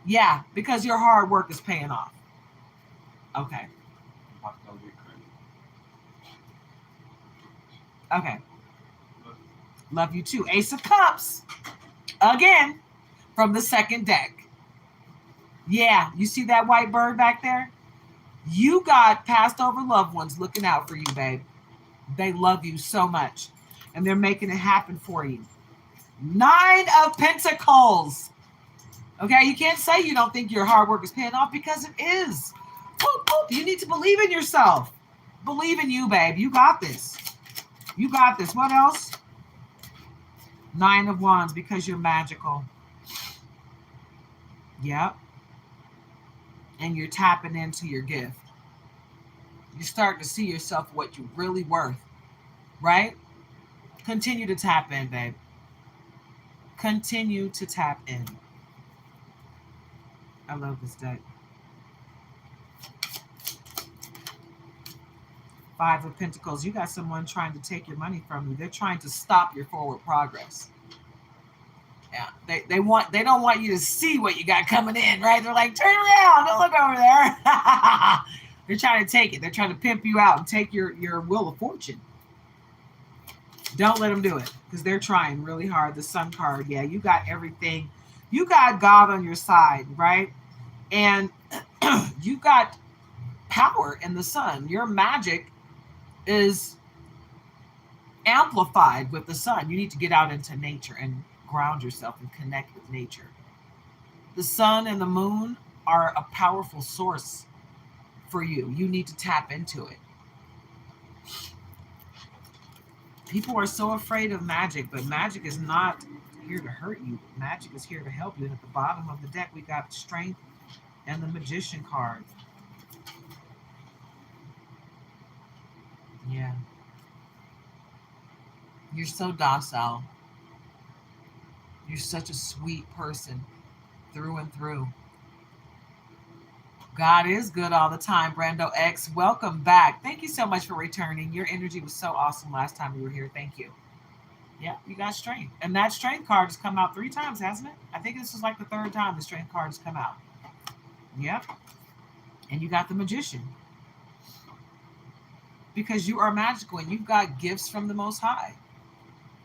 Yeah, because your hard work is paying off. Okay. Okay. Love you too. Ace of Cups. Again, from the second deck. Yeah, you see that white bird back there? You got passed over loved ones looking out for you, babe. They love you so much. And they're making it happen for you. 9 of Pentacles. Okay, you can't say you don't think your hard work is paying off because it is. Whoop, whoop. You need to believe in yourself. Believe in you, babe. You got this. You got this. What else? 9 of Wands, because you're magical. Yep. And you're tapping into your gift. You're starting to see yourself what you're really worth. Right? Continue to tap in, babe. Continue to tap in. I love this deck. 5 of Pentacles. You got someone trying to take your money from you. They're trying to stop your forward progress. Yeah, they don't want you to see what you got coming in, right? They're like, turn around, don't look over there. They're trying to take it. They're trying to pimp you out and take your Wheel of Fortune. Don't let them do it because they're trying really hard. The Sun card, yeah, you got everything. You got God on your side, right? And you got power in the sun. Your magic is amplified with the sun. You need to get out into nature and ground yourself and connect with nature. The sun and the moon are a powerful source for you. You need to tap into it. People are so afraid of magic, but magic is not here to hurt you. Magic is here to help you. And at the bottom of the deck, we got Strength and the Magician card. Yeah. You're so docile. You're such a sweet person through and through. God is good all the time. Brando X, welcome back. Thank you so much for returning. Your energy was so awesome last time you were here. Thank you. Yeah, you got strength. And that strength card has come out 3 times, hasn't it? I think this is like the third time the strength card has come out. Yep. And you got the magician. Because you are magical and you've got gifts from the Most High.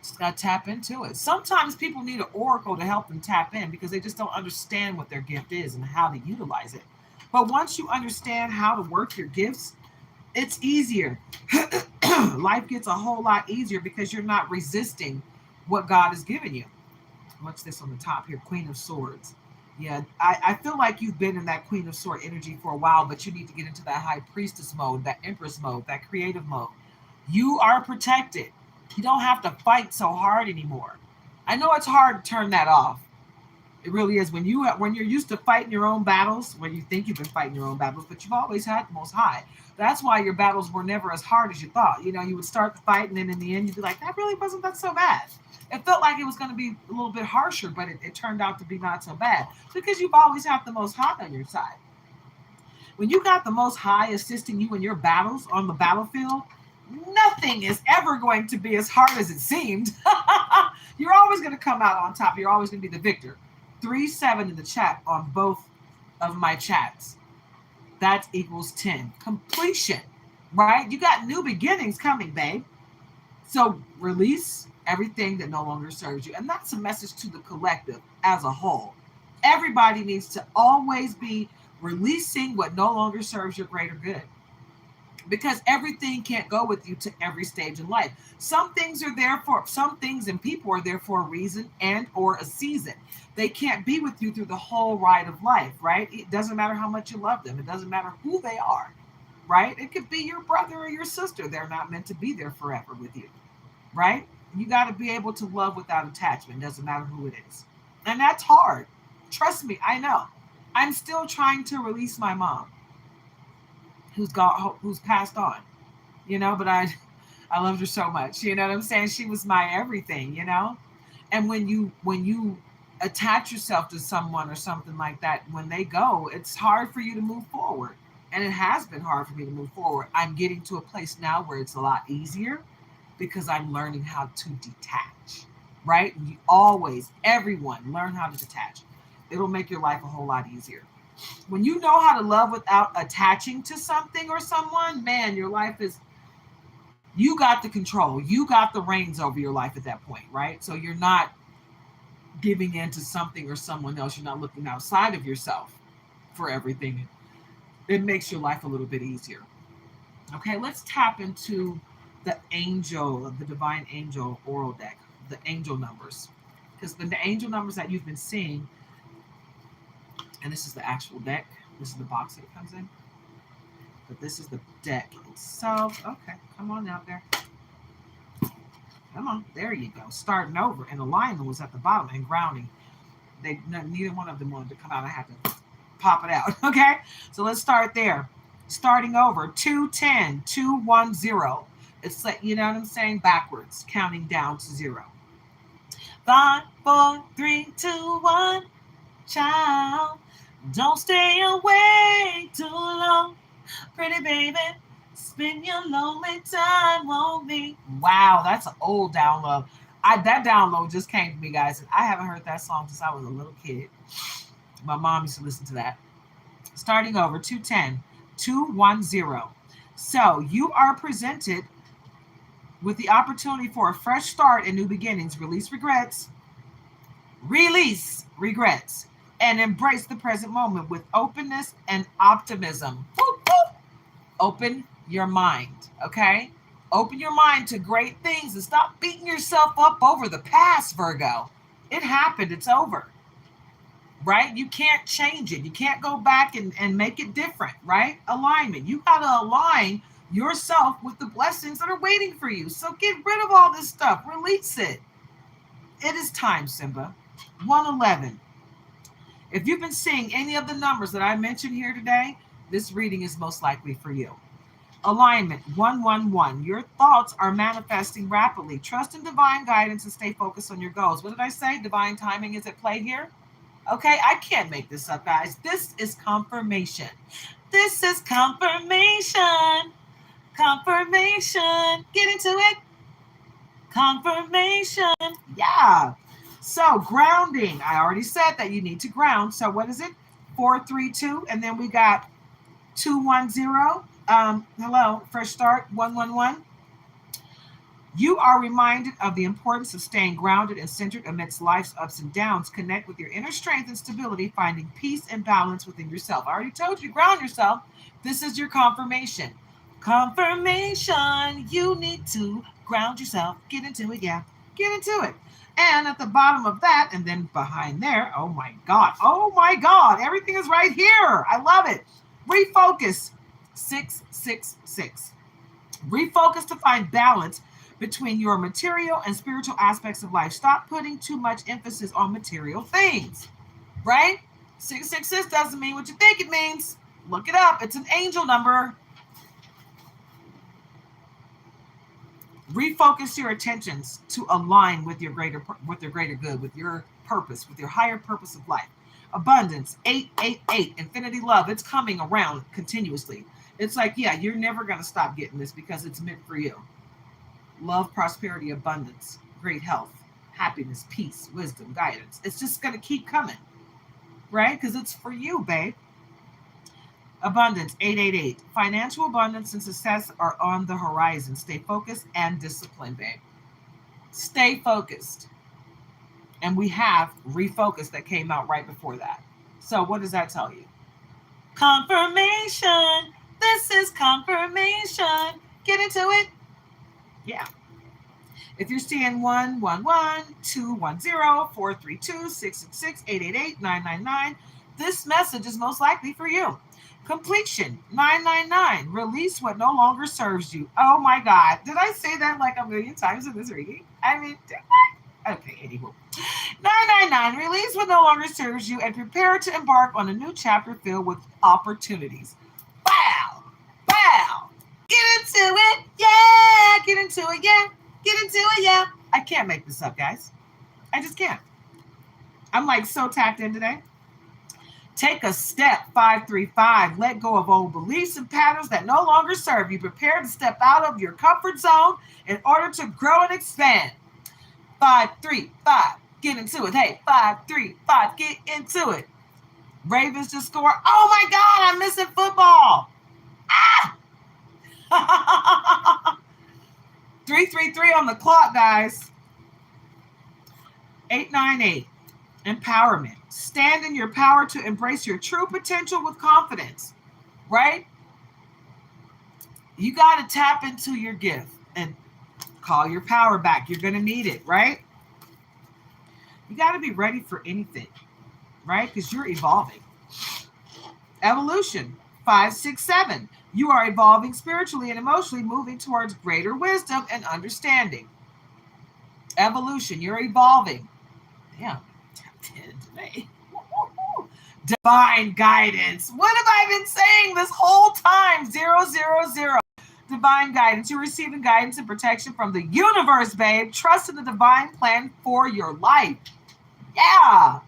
Just got to tap into it. Sometimes people need an oracle to help them tap in because they just don't understand what their gift is and how to utilize it. But once you understand how to work your gifts, it's easier. Life gets a whole lot easier because you're not resisting what God has given you. What's this on the top here? Queen of Swords. Yeah, I feel like you've been in that Queen of Sword energy for a while, but you need to get into that High Priestess mode, that Empress mode, that creative mode. You are protected. You don't have to fight so hard anymore. I know it's hard to turn that off. It really is. When you're used to fighting your own battles, when you think you've been fighting your own battles, but you've always had the Most High. That's why your battles were never as hard as you thought. You know, you would start the fight, and then in the end, you'd be like, that really wasn't that so bad. It felt like it was going to be a little bit harsher, but it turned out to be not so bad because you've always had the Most High on your side. When you got the Most High assisting you in your battles on the battlefield, nothing is ever going to be as hard as it seemed. You're always going to come out on top. You're always going to be the victor. 3-7 in the chat on both of my chats. That equals 10. Completion, right? You got new beginnings coming, babe. So release everything that no longer serves you. And that's a message to the collective as a whole. Everybody needs to always be releasing what no longer serves your greater good. Because everything can't go with you to every stage in life. Some things and people are there for a reason and or a season. They can't be with you through the whole ride of life, right? It doesn't matter how much you love them. It doesn't matter who they are, right? It could be your brother or your sister. They're not meant to be there forever with you, right? You got to be able to love without attachment. It doesn't matter who it is. And that's hard. Trust me, I know. I'm still trying to release my mom who's passed on, but I loved her so much, you know what I'm saying? She was my everything, and when you attach yourself to someone or something like that, when they go, it's hard for you to move forward. And it has been hard for me to move forward. I'm getting to a place now where it's a lot easier because I'm learning how to detach, right? You always, everyone, learn how to detach. It'll make your life a whole lot easier. When you know how to love without attaching to something or someone, man, your life is, you got the control. You got the reins over your life at that point, right? So you're not giving in to something or someone else. You're not looking outside of yourself for everything. It makes your life a little bit easier. Okay, let's tap into the divine angel oral deck, the angel numbers. Because the angel numbers that you've been seeing, and this is the actual deck. This is the box that it comes in. But this is the deck itself. Okay, come on out there. Come on, there you go. Starting over, and alignment was at the bottom, and grounding. Neither one of them wanted to come out. I had to pop it out. Okay, so let's start there. Starting over, 210, 210. It's like, you know what I'm saying? Backwards, counting down to 0. 5, 4, 3, 2, 1. Child, don't stay away too long. Pretty baby, spend your lonely time on me. Wow, that's an old download. That download just came to me, guys. I haven't heard that song since I was a little kid. My mom used to listen to that. Starting over, 210, 210. So you are presented with the opportunity for a fresh start and new beginnings. Release regrets, and embrace the present moment with openness and optimism. Woo, woo. Open your mind, okay? Open your mind to great things and stop beating yourself up over the past, Virgo. It happened. It's over, right? You can't change it. You can't go back and make it different, right? Alignment. You got to align yourself with the blessings that are waiting for you. So get rid of all this stuff. Release it. It is time, Simba. 111. If you've been seeing any of the numbers that I mentioned here today, this reading is most likely for you. Alignment 111. Your thoughts are manifesting rapidly. Trust in divine guidance and stay focused on your goals. What did I say? Divine timing is at play here. Okay, I can't make this up, guys. This is confirmation. This is confirmation. Confirmation. Get into it. Confirmation. Yeah. So grounding. I already said that you need to ground. So what is it? 432. And then we got 210. Hello. Fresh start. 111. You are reminded of the importance of staying grounded and centered amidst life's ups and downs. Connect with your inner strength and stability, finding peace and balance within yourself. I already told you, ground yourself. This is your confirmation. Confirmation. You need to ground yourself. Get into it, yeah. Get into it. And at the bottom of that, and then behind there, oh my God. Oh my God. Everything is right here. I love it. Refocus. 666. Refocus to find balance between your material and spiritual aspects of life. Stop putting too much emphasis on material things, right? 666 doesn't mean what you think it means. Look it up. It's an angel number. Refocus your attentions to align with your greater good, with your purpose, with your higher purpose of life. Abundance 888, infinity love. It's coming around continuously. It's like, yeah, you're never going to stop getting this because it's meant for you. Love, prosperity, abundance, great health, happiness, peace, wisdom, guidance. It's just going to keep coming, right? Because it's for you, babe. Abundance 888. Financial abundance and success are on the horizon. Stay focused and disciplined, babe. Stay focused. And we have refocus that came out right before that. So what does that tell you? Confirmation. This is confirmation. Get into it. Yeah. If you're seeing 111, 210, 432, 666, 888, 999, this message is most likely for you. Completion 999. Release what no longer serves you. Oh my God. Did I say that like a million times in this reading? I mean, did I? Okay, anywho. 999. Release what no longer serves you and prepare to embark on a new chapter filled with opportunities. Wow. Wow. Get into it. Yeah. Get into it. Yeah. Get into it. Yeah. I can't make this up, guys. I just can't. I'm like so tapped in today. Take a step, 535. Let go of old beliefs and patterns that no longer serve you. Prepare to step out of your comfort zone in order to grow and expand. 535. Get into it. Hey, 535. Get into it. Ravens just scored. Oh my God, I'm missing football. Ah! 333 on the clock, guys. 898. Empowerment. Stand in your power to embrace your true potential with confidence, right? You got to tap into your gift and call your power back. You're going to need it, right? You got to be ready for anything, right? Because you're evolving. Evolution, 567. You are evolving spiritually and emotionally, moving towards greater wisdom and understanding. Evolution, you're evolving. Damn. Today. Divine guidance. What have I been saying this whole time? 000. Divine guidance. You're receiving guidance and protection from the universe, babe. Trust in the divine plan for your life. Yeah.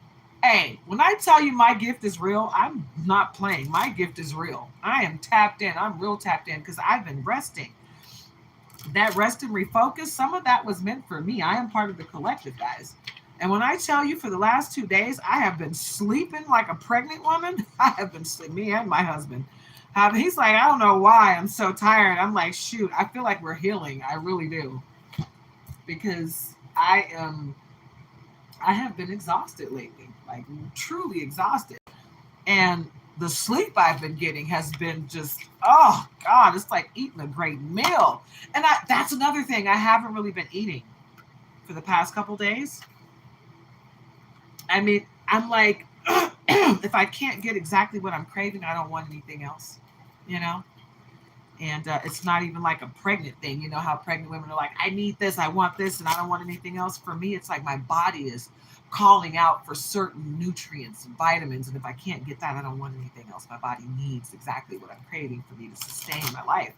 Hey, when I tell you my gift is real, I'm not playing. My gift is real. I am tapped in. I'm real tapped in because I've been resting. That rest and refocus, some of that was meant for me. I am part of the collective, guys. And when I tell you for the last 2 days, I have been sleeping like a pregnant woman. I have been sleeping, me and my husband. He's like, I don't know why I'm so tired. I'm like, shoot, I feel like we're healing. I really do. Because I have been exhausted lately, like truly exhausted. And the sleep I've been getting has been just, oh God, it's like eating a great meal. And that's another thing. I haven't really been eating for the past couple days. I mean, I'm like, if I can't get exactly what I'm craving, I don't want anything else, you know? And it's not even like a pregnant thing. You know how pregnant women are like, I need this, I want this, and I don't want anything else. For me, it's like my body is calling out for certain nutrients and vitamins. And if I can't get that, I don't want anything else. My body needs exactly what I'm craving for me to sustain my life.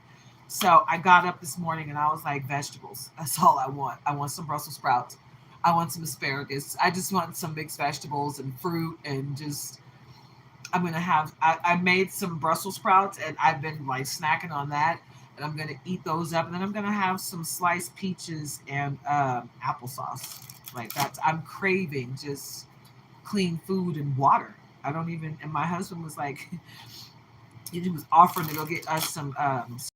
So I got up this morning and I was like, vegetables. That's all I want. I want some Brussels sprouts. I want some asparagus. I just want some mixed vegetables and fruit and just I'm gonna have. I made some Brussels sprouts and I've been like snacking on that, and I'm gonna eat those up, and then I'm gonna have some sliced peaches and applesauce. Like that's I'm craving just clean food and water. I don't even. And my husband was like, he was offering to go get us some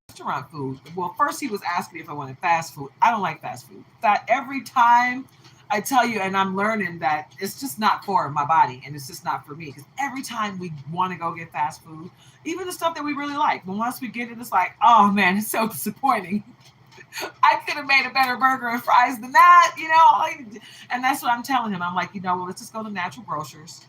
restaurant food. Well, first he was asking me if I wanted fast food. I don't like fast food. That every time I tell you, and I'm learning that it's just not for my body, and it's just not for me. Because every time we want to go get fast food, even the stuff that we really like, but once we get it, it's like, oh man, it's so disappointing. I could have made a better burger and fries than that, you know. And that's what I'm telling him. I'm like, well, let's just go to natural grocers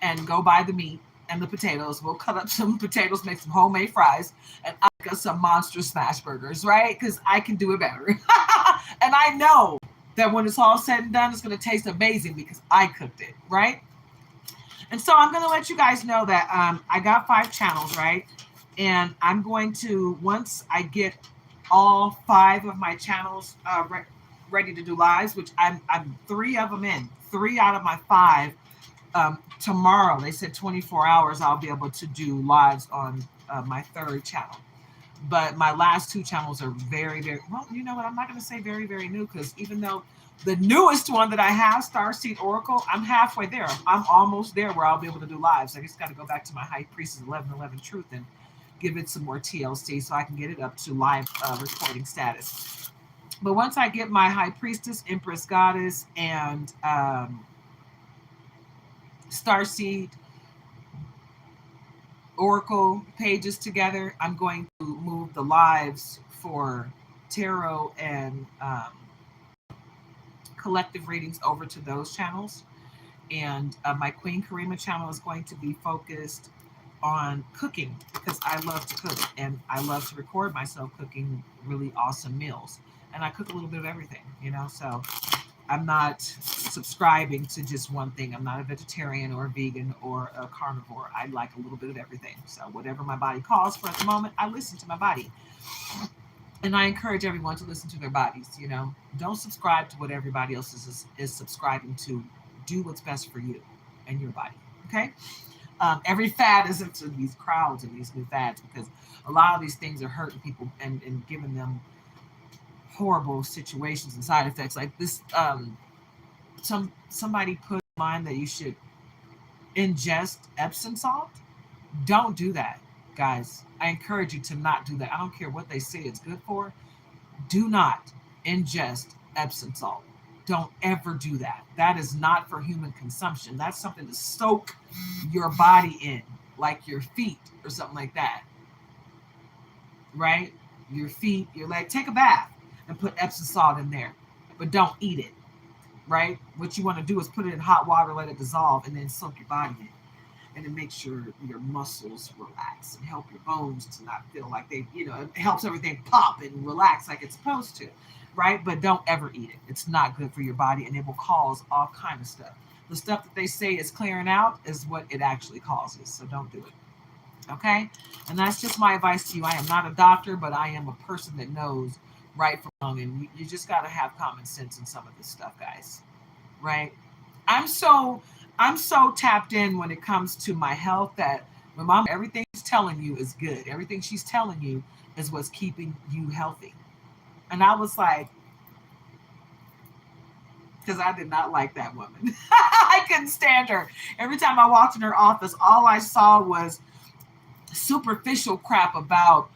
and go buy the meat and the potatoes. We'll cut up some potatoes, make some homemade fries, and I make us some monster smash burgers, right? Because I can do it better. And I know that when it's all said and done, it's going to taste amazing because I cooked it, right? And so I'm going to let you guys know that I got 5 channels, right? And I'm going to, once I get all 5 of my channels ready to do lives, which I'm 3 of them in, 3 out of my 5 tomorrow. They said 24 hours I'll be able to do lives on my 3rd channel. But my last 2 channels are very, very, well, you know what? I'm not going to say very, very new because even though the newest one that I have, Starseed Oracle, I'm halfway there. I'm almost there where I'll be able to do lives. I just got to go back to my High Priestess 1111 Truth and give it some more TLC so I can get it up to live recording status. But once I get my High Priestess, Empress Goddess, and Starseed Oracle pages together, I'm going to move the lives for tarot and collective readings over to those channels. And my Queen Karima channel is going to be focused on cooking because I love to cook and I love to record myself cooking really awesome meals. And I cook a little bit of everything, so I'm not subscribing to just one thing. I'm not a vegetarian or a vegan or a carnivore. I like a little bit of everything. So whatever my body calls for at the moment, I listen to my body. And I encourage everyone to listen to their bodies, Don't subscribe to what everybody else is subscribing to. Do what's best for you and your body, okay? Every fad is into these crowds and these new fads because a lot of these things are hurting people and giving them horrible situations and side effects. Like this, somebody put in mind that you should ingest Epsom salt. Don't do that, guys. I encourage you to not do that. I don't care what they say it's good for. Do not ingest Epsom salt. Don't ever do that. That is not for human consumption. That's something to soak your body in, like your feet or something like that. Right? Your feet, your leg. Take a bath and put Epsom salt in there, but don't eat it. Right? What you want to do is put it in hot water, let it dissolve, and then soak your body in. And it makes your muscles relax and help your bones to not feel like they, it helps everything pop and relax like it's supposed to, right? But don't ever eat it. It's not good for your body and it will cause all kind of stuff. The stuff that they say is clearing out is what it actually causes. So don't do it. Okay? And that's just my advice to you. I am not a doctor, but I am a person that knows right from wrong. And you just got to have common sense in some of this stuff, guys. Right? I'm so tapped in when it comes to my health that my mom, everything she's telling you is good. Everything she's telling you is what's keeping you healthy. And I was like, because I did not like that woman. I couldn't stand her. Every time I walked in her office, all I saw was superficial crap about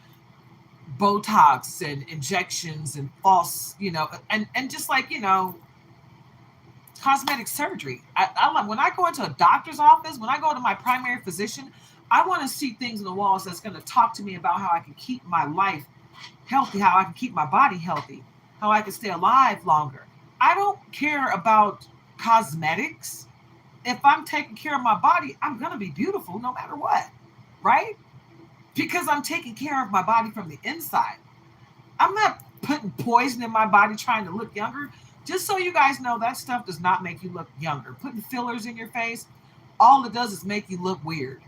Botox and injections and false, and just like, cosmetic surgery. I when I go into a doctor's office, when I go to my primary physician, I want to see things in the walls that's going to talk to me about how I can keep my life healthy, how I can keep my body healthy, how I can stay alive longer. I don't care about cosmetics. If I'm taking care of my body, I'm going to be beautiful no matter what, right? Because I'm taking care of my body from the inside. I'm not putting poison in my body trying to look younger. Just so you guys know, that stuff does not make you look younger. Putting fillers in your face, all it does is make you look weird.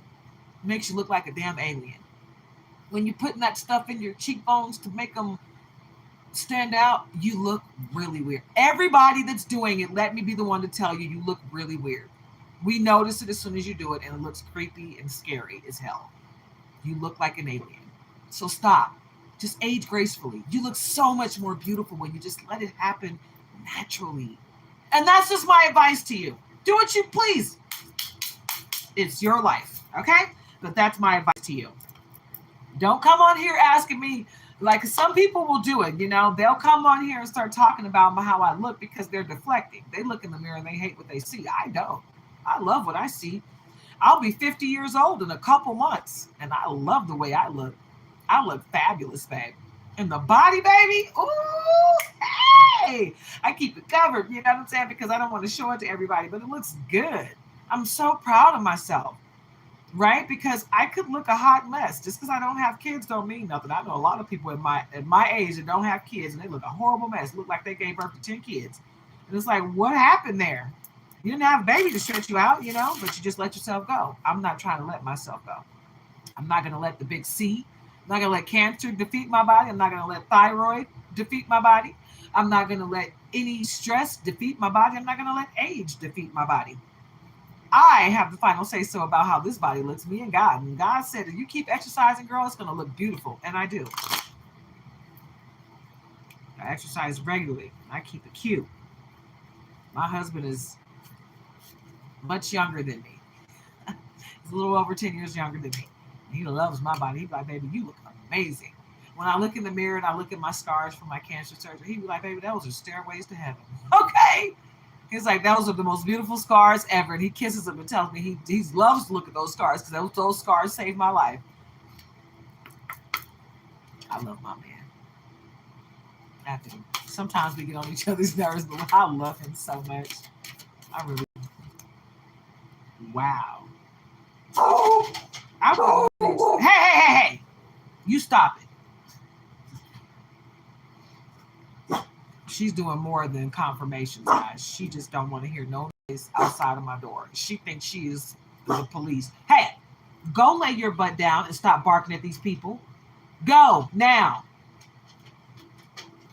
It makes you look like a damn alien. When you're putting that stuff in your cheekbones to make them stand out, you look really weird. Everybody that's doing it, let me be the one to tell you, you look really weird. We notice it as soon as you do it, and it looks creepy and scary as hell. You look like an alien. So stop. Just age gracefully. You look so much more beautiful when you just let it happen naturally. And that's just my advice to you. Do what you please. It's your life, okay? But that's my advice to you. Don't come on here asking me, like some people will do it, they'll come on here and start talking about how I look because they're deflecting. They look in the mirror and they hate what they see. I don't. I love what I see. I'll be 50 years old in a couple months, and I love the way I look. I look fabulous, babe. And the body, baby, ooh, hey! I keep it covered, you know what I'm saying? Because I don't want to show it to everybody, but it looks good. I'm so proud of myself, right? Because I could look a hot mess. Just because I don't have kids don't mean nothing. I know a lot of people at my age that don't have kids, and they look a horrible mess. Look like they gave birth to 10 kids. And it's like, what happened there? You didn't have a baby to stretch you out, but you just let yourself go. I'm not trying to let myself go. I'm not going to let the big C, I'm not going to let cancer defeat my body. I'm not going to let thyroid defeat my body. I'm not going to let any stress defeat my body. I'm not going to let age defeat my body. I have the final say so about how this body looks, me and God. And God said, if you keep exercising, girl, it's going to look beautiful. And I do. I exercise regularly. I keep it cute. My husband is much younger than me. He's a little over 10 years younger than me. He loves my body. He's like, baby, you look amazing. When I look in the mirror and I look at my scars from my cancer surgery, he'd be like, baby, those are stairways to heaven. Okay. He's like, those are the most beautiful scars ever. And he kisses them and tells me he loves to look at those scars because those scars saved my life. I love my man. I do. Sometimes we get on each other's nerves, but I love him so much. I really do. Wow. I really, hey. You stop it. She's doing more than confirmations, guys. She just don't want to hear no noise outside of my door. She thinks she is the police. Hey, go lay your butt down and stop barking at these people. Go now.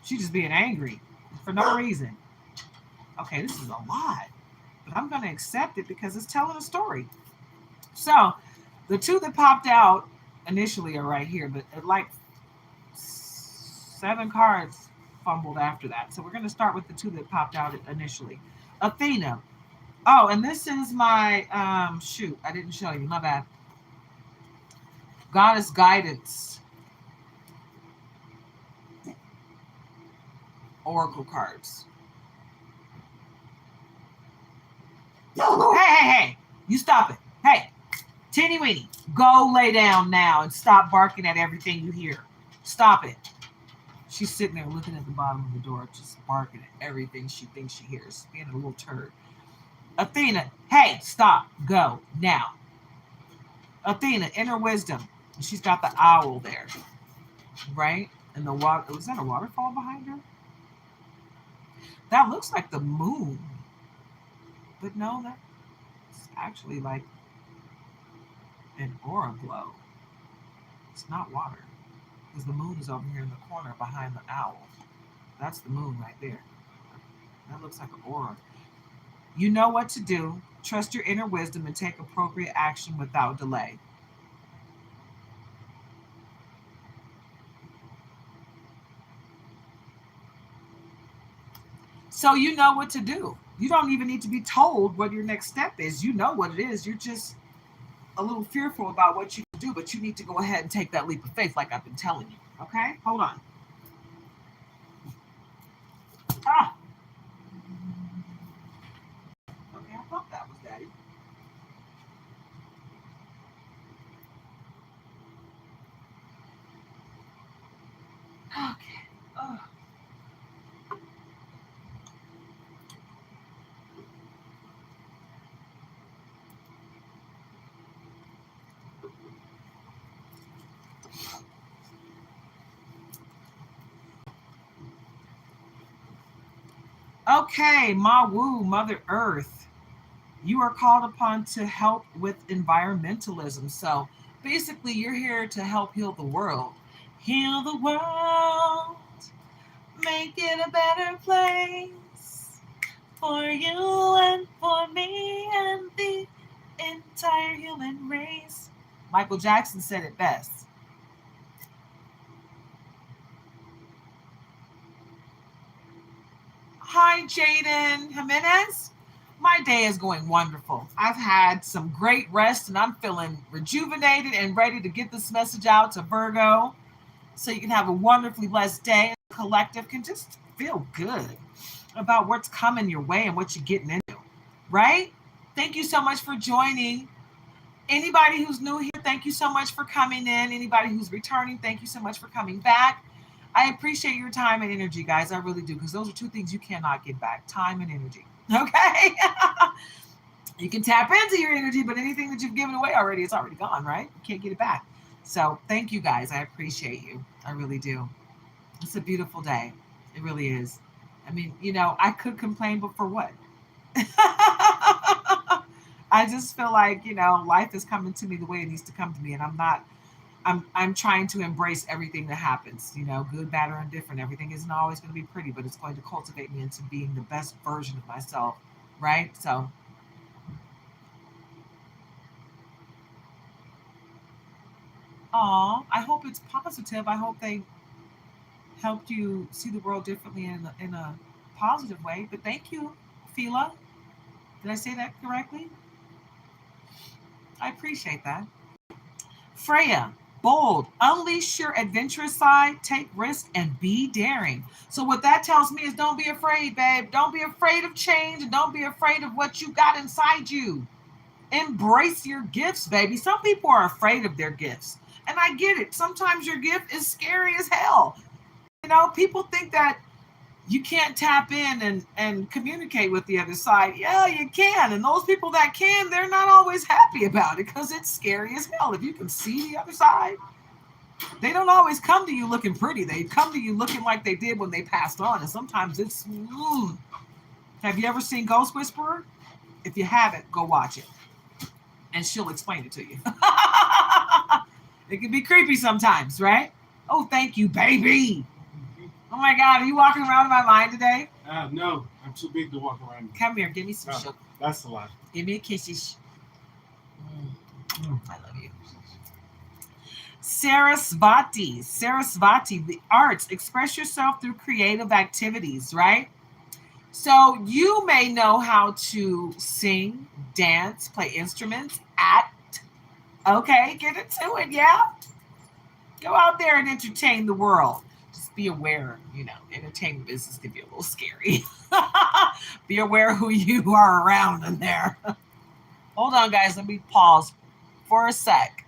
She's just being angry for no reason. Okay, this is a lot, but I'm going to accept it because it's telling a story. So, the two that popped out initially are right here, but like 7 cards fumbled after that. So we're going to start with the two that popped out initially. Athena. Oh, and this is my shoot. I didn't show you. My bad. Goddess Guidance Oracle cards. Hey. You stop it. Hey. Teeny weeny. Go lay down now and stop barking at everything you hear. Stop it. She's sitting there looking at the bottom of the door, just barking at everything she thinks she hears, being a little turd. Athena, hey, stop, go, now. Athena, inner wisdom. She's got the owl there, right? And the water, was that a waterfall behind her? That looks like the moon. But no, that's actually like an aura glow. It's not water. Because the moon is over here in the corner behind the owl. That's the moon right there. That looks like an aura. You know what to do. Trust your inner wisdom and take appropriate action without delay. So you know what to do. You don't even need to be told what your next step is. You know what it is. You're just a little fearful about what you do, but you need to go ahead and take that leap of faith like I've been telling you. Okay? Hold on. Ah. Okay, I thought that was Daddy. Okay. Oh. Okay, Mawu, Mother Earth. You are called upon to help with environmentalism. So Basically, you're here to help heal the world. Heal the world, make it a better place for you and for me and the entire human race. Michael Jackson said it best. Hi, Jaden Jimenez. My day is going wonderful. I've had some great rest and I'm feeling rejuvenated and ready to get this message out to Virgo so you can have a wonderfully blessed day. The collective can just feel good about what's coming your way and what you're getting into, right? Thank you so much for joining. Anybody who's new here, thank you so much for coming in. Anybody who's returning, thank you so much for coming back. I appreciate your time and energy, guys. I really do, because those are two things you cannot get back: time and energy. Okay? You can tap into your energy, but anything that you've given away already, it's already gone, right? You can't get it back. So thank you, guys. I appreciate you. I really do. It's a beautiful day. It really is. I mean, I could complain, but for what? I just feel like, life is coming to me the way it needs to come to me. And I'm trying to embrace everything that happens, good, bad, or indifferent. Everything isn't always going to be pretty, but it's going to cultivate me into being the best version of myself. Right? So, I hope it's positive. I hope they helped you see the world differently in a positive way. But thank you, Fila. Did I say that correctly? I appreciate that. Freya, bold, unleash your adventurous side, take risks, and be daring. So, what that tells me is don't be afraid, babe. Don't be afraid of change and don't be afraid of what you got inside you. Embrace your gifts, baby. Some people are afraid of their gifts. And I get it. Sometimes your gift is scary as hell. People think that you can't tap in and communicate with the other side. Yeah, you can. And those people that can, they're not always happy about it because it's scary as hell. If you can see the other side, they don't always come to you looking pretty. They come to you looking like they did when they passed on. And sometimes it's, Have you ever seen Ghost Whisperer? If you haven't, go watch it. And she'll explain it to you. It can be creepy sometimes, right? Oh, thank you, baby. Oh my God, are you walking around in my mind today? No, I'm too big to walk around. Come here, give me some sugar. That's a lot. Give me a kiss. I love you. Sarasvati, the arts. Express yourself through creative activities, right? So you may know how to sing, dance, play instruments, act. Okay, get into it, yeah? Go out there and entertain the world. Just be aware, entertainment business can be a little scary. Be aware who you are around in there. Hold on, guys. Let me pause for a sec.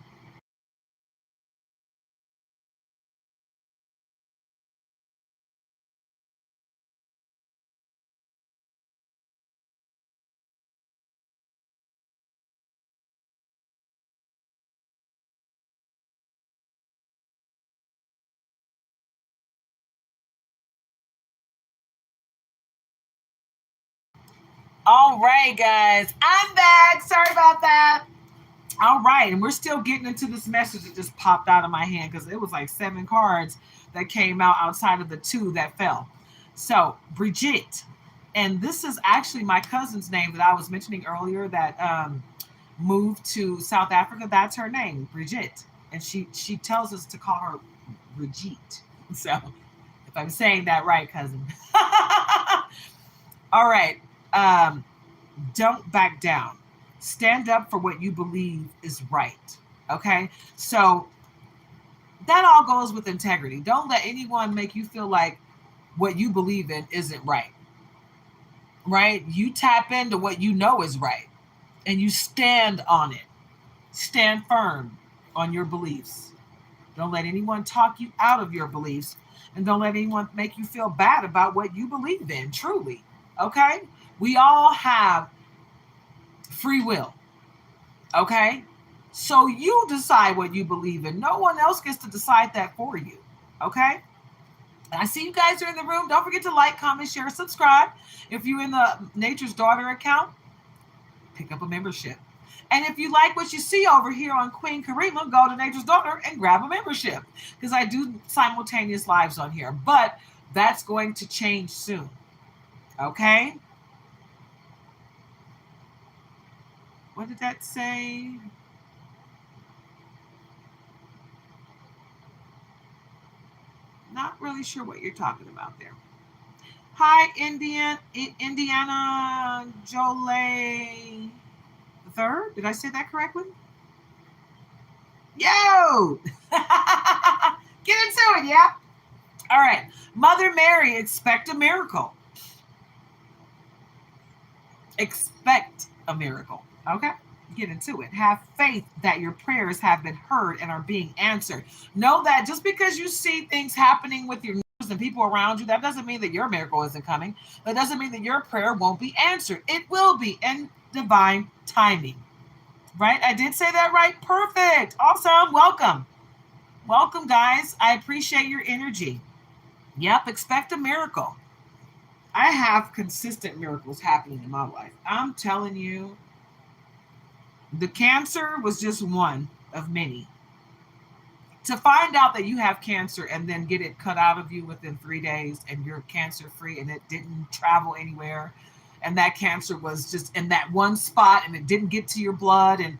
All right, guys. I'm back. Sorry about that. All right, and we're still getting into this message that just popped out of my hand because it was like 7 cards that came out outside of the 2 that fell. So, Brigitte, and this is actually my cousin's name that I was mentioning earlier that moved to South Africa. That's her name, Brigitte, and she tells us to call her Brigitte. So, if I'm saying that right, cousin. All right, don't back down. Stand up for what you believe is right. Okay? So that all goes with integrity. Don't let anyone make you feel like what you believe in isn't right. Right? You tap into what you know is right and you stand on it. Stand firm on your beliefs. Don't let anyone talk you out of your beliefs and don't let anyone make you feel bad about what you believe in, truly. Okay? We all have free will. Okay? So you decide what you believe in. No one else gets to decide that for you. Okay? And I see you guys are in the room. Don't forget to like, comment, share, subscribe. If you're in the Nature's Daughter account, pick up a membership. And if you like what you see over here on Queen Karima, go to Nature's Daughter and grab a membership because I do simultaneous lives on here. But that's going to change soon. Okay? What did that say? Not really sure what you're talking about there. Hi, Indiana Jolie the third. Did I say that correctly? Yo! Get into it, yeah? All right. Mother Mary, expect a miracle. Expect a miracle. Okay? Get into it. Have faith that your prayers have been heard and are being answered. Know that just because you see things happening with your neighbors and people around you, that doesn't mean that your miracle isn't coming. That doesn't mean that your prayer won't be answered. It will be in divine timing. Right? I did say that right. Perfect. Awesome. Welcome. Welcome, guys. I appreciate your energy. Yep, expect a miracle. I have consistent miracles happening in my life. I'm telling you, the cancer was just one of many. To find out that you have cancer and then get it cut out of you within 3 days and you're cancer free and it didn't travel anywhere and that cancer was just in that one spot and it didn't get to your blood and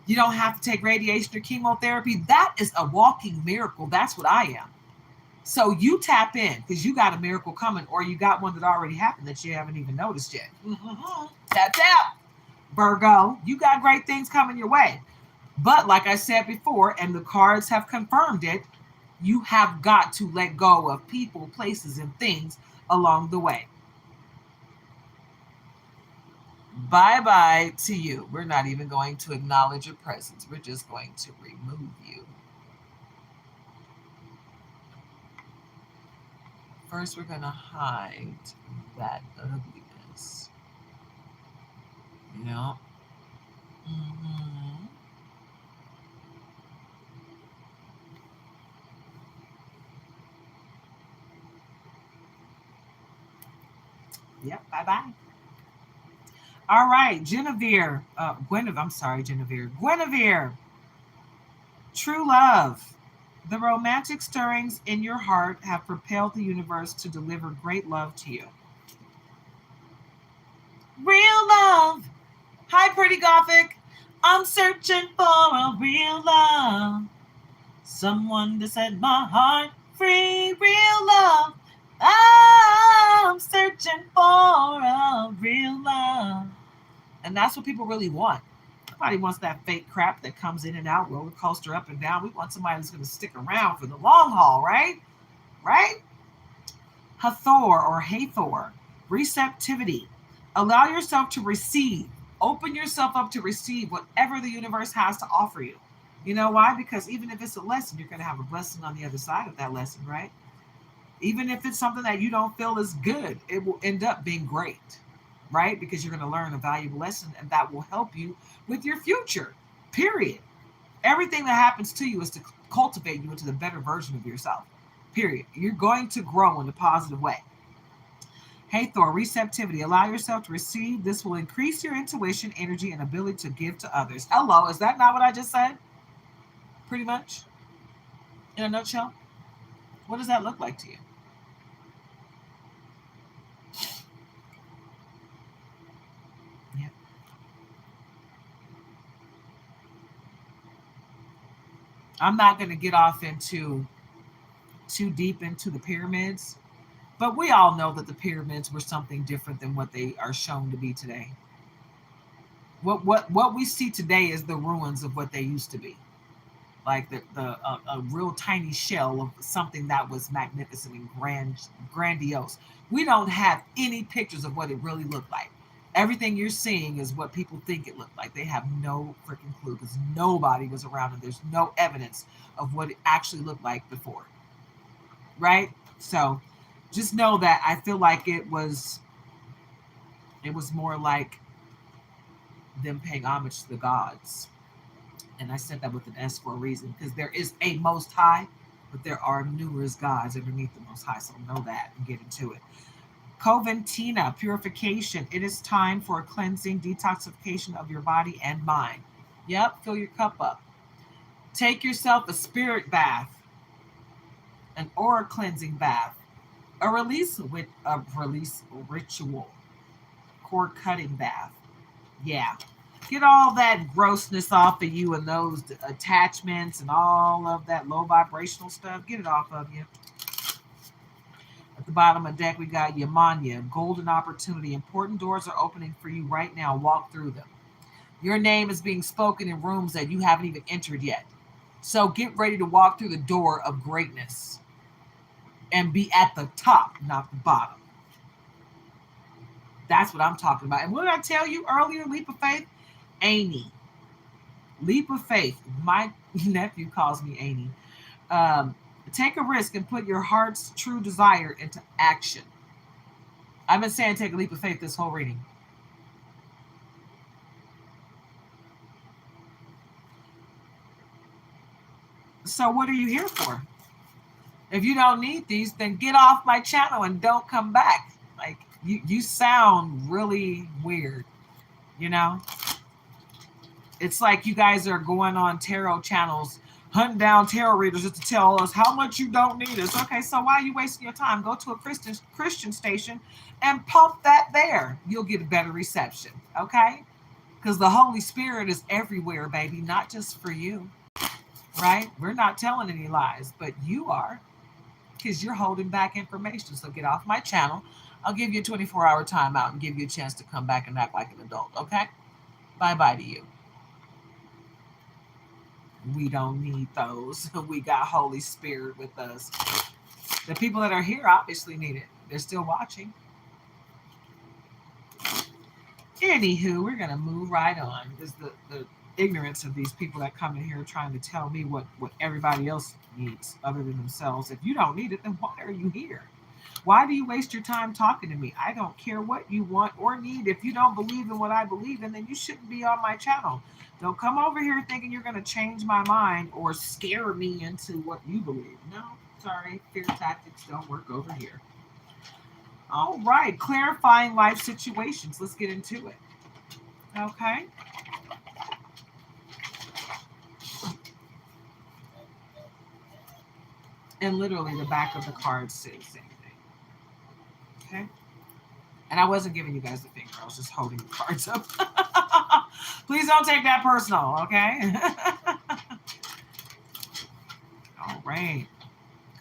you don't have to take radiation or chemotherapy, that is a walking miracle. That's what I am. So you tap in because you got a miracle coming or you got one that already happened that you haven't even noticed yet. Tap, tap. Virgo, you got great things coming your way. But like I said before, and the cards have confirmed it, you have got to let go of people, places, and things along the way. Bye bye to you. We're not even going to acknowledge your presence. We're just going to remove you. First, we're going to hide that ugliness. Yeah. Mm-hmm. Yep. Bye bye. All right, Genevieve. Guinevere. I'm sorry, Genevieve. Guinevere. True love. The romantic stirrings in your heart have propelled the universe to deliver great love to you. Real love. Hi, pretty gothic. I'm searching for a real love. Someone to set my heart free. Real love. I'm searching for a real love. And that's what people really want. Nobody wants that fake crap that comes in and out, roller coaster up and down. We want somebody who's going to stick around for the long haul, right? Right? Hathor or Hathor, receptivity. Allow yourself to receive. Open yourself up to receive whatever the universe has to offer you. You know why? Because even if it's a lesson, you're going to have a blessing on the other side of that lesson, right? Even if it's something that you don't feel is good, it will end up being great, right? Because you're going to learn a valuable lesson and that will help you with your future, period. Everything that happens to you is to cultivate you into the better version of yourself, period. You're going to grow in a positive way. Hey, Thor, receptivity. Allow yourself to receive. This will increase your intuition, energy, and ability to give to others. Hello, is that not what I just said? Pretty much, in a nutshell. What does that look like to you? Yeah. I'm not going to get off into too deep into the pyramids, but we all know that the pyramids were something different than what they are shown to be today. What we see today is the ruins of what they used to be, like a real tiny shell of something that was magnificent and grandiose. We don't have any pictures of what it really looked like. Everything you're seeing is what people think it looked like. They have no freaking clue because nobody was around and there's no evidence of what it actually looked like before. Right? So just know that I feel like it was more like them paying homage to the gods. And I said that with an S for a reason because there is a most high, but there are numerous gods underneath the most high. So know that and get into it. Coventina, purification. It is time for a cleansing, detoxification of your body and mind. Yep, fill your cup up. Take yourself a spirit bath, an aura cleansing bath, a release ritual, cord cutting bath. Yeah. Get all that grossness off of you and those attachments and all of that low vibrational stuff. Get it off of you. At the bottom of the deck, we got Yamanya, golden opportunity. Important doors are opening for you right now. Walk through them. Your name is being spoken in rooms that you haven't even entered yet. So get ready to walk through the door of greatness and be at the top, not the bottom. That's what I'm talking about. And what did I tell you earlier? Leap of faith? Amy. Leap of faith. My nephew calls me Amy. Take a risk and put your heart's true desire into action. I've been saying take a leap of faith this whole reading. So what are you here for? If you don't need these, then get off my channel and don't come back. Like, you sound really weird, you know? It's like you guys are going on tarot channels, hunting down tarot readers just to tell us how much you don't need us. Okay, so why are you wasting your time? Go to a Christian station and pump that there. You'll get a better reception, okay? Because the Holy Spirit is everywhere, baby, not just for you, right? We're not telling any lies, but you are, because you're holding back information. So get off my channel. I'll give you a 24-hour timeout and give you a chance to come back and act like an adult, okay? Bye-bye to you. We don't need those. We got Holy Spirit with us. The people that are here obviously need it. They're still watching. Anywho, we're going to move right on. Because the ignorance of these people that come in here trying to tell me what everybody else needs other than themselves. If you don't need it, then why are you here? Why do you waste your time talking to me? I don't care what you want or need. If you don't believe in what I believe in, then you shouldn't be on my channel. Don't come over here thinking you're going to change my mind or scare me into what you believe. No, sorry. Fear tactics don't work over here. All right. Clarifying life situations. Let's get into it. Okay. And literally the back of the card says the same thing. Okay. And I wasn't giving you guys the finger. I was just holding the cards up. Please don't take that personal, okay? All right.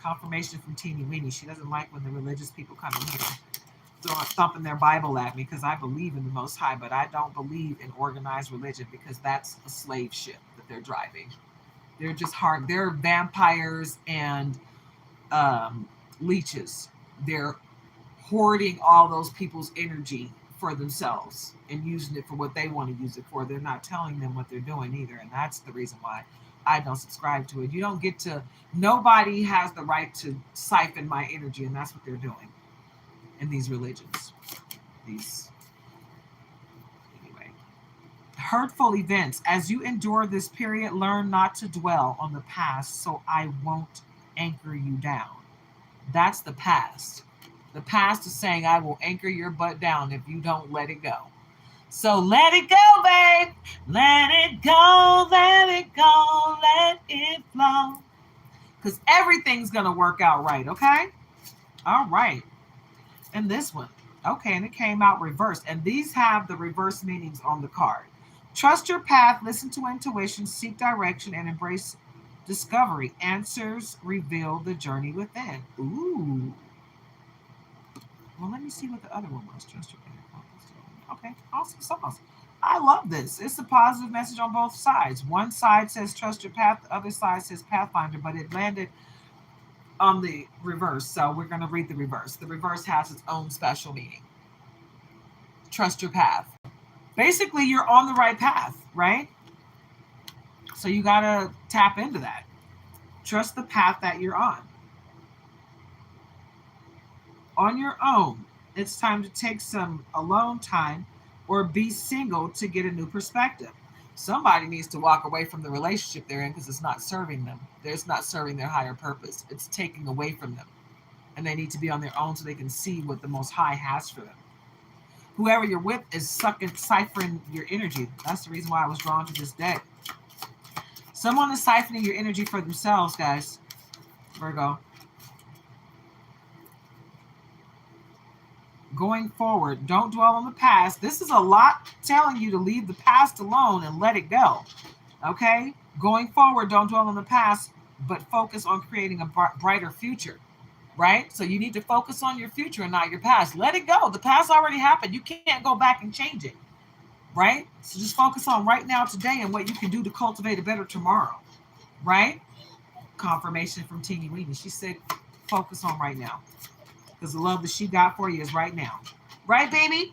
Confirmation from Teeny Weenie. She doesn't like when the religious people come in here thumping their Bible at me because I believe in the Most High, but I don't believe in organized religion because that's a slave ship that they're driving. They're just hard. They're vampires and leeches. They're hoarding all those people's energy for themselves and using it for what they want to use it for. They're not telling them what they're doing either. And that's the reason why I don't subscribe to it. You don't get to, nobody has the right to siphon my energy. And that's what they're doing in these religions. Anyway. Hurtful events. As you endure this period, learn not to dwell on the past so I won't anchor you down. That's the past. The past is saying, I will anchor your butt down if you don't let it go. So let it go, babe. Let it go, let it go, let it flow. Because everything's going to work out right, okay? All right. And this one. Okay, and it came out reversed. And these have the reverse meanings on the card. Trust your path, listen to intuition, seek direction, and embrace discovery. Answers reveal the journey within. Ooh. Well, let me see what the other one was. Trust your path. Okay, awesome sauce. I love this. It's a positive message on both sides. One side says trust your path. The other side says Pathfinder, but it landed on the reverse. So we're going to read the reverse. The reverse has its own special meaning. Trust your path. Basically, you're on the right path, right? So you got to tap into that. Trust the path that you're on. On your own, it's time to take some alone time or be single to get a new perspective. Somebody needs to walk away from the relationship they're in because it's not serving them. It's not serving their higher purpose. It's taking away from them. and they need to be on their own so they can see what the Most High has for them. Whoever you're with is ciphering your energy. That's the reason why I was drawn to this deck. Someone is siphoning your energy for themselves, guys. Virgo. Going forward, don't dwell on the past. This is a lot telling you to leave the past alone and let it go. Okay? Going forward, don't dwell on the past, but focus on creating a brighter future. Right? So you need to focus on your future and not your past. Let it go. The past already happened. You can't go back and change it. Right? So just focus on right now, today, and what you can do to cultivate a better tomorrow. Right? Confirmation from Teeny Weenie. She said, focus on right now. Because the love that she got for you is right now. Right, baby?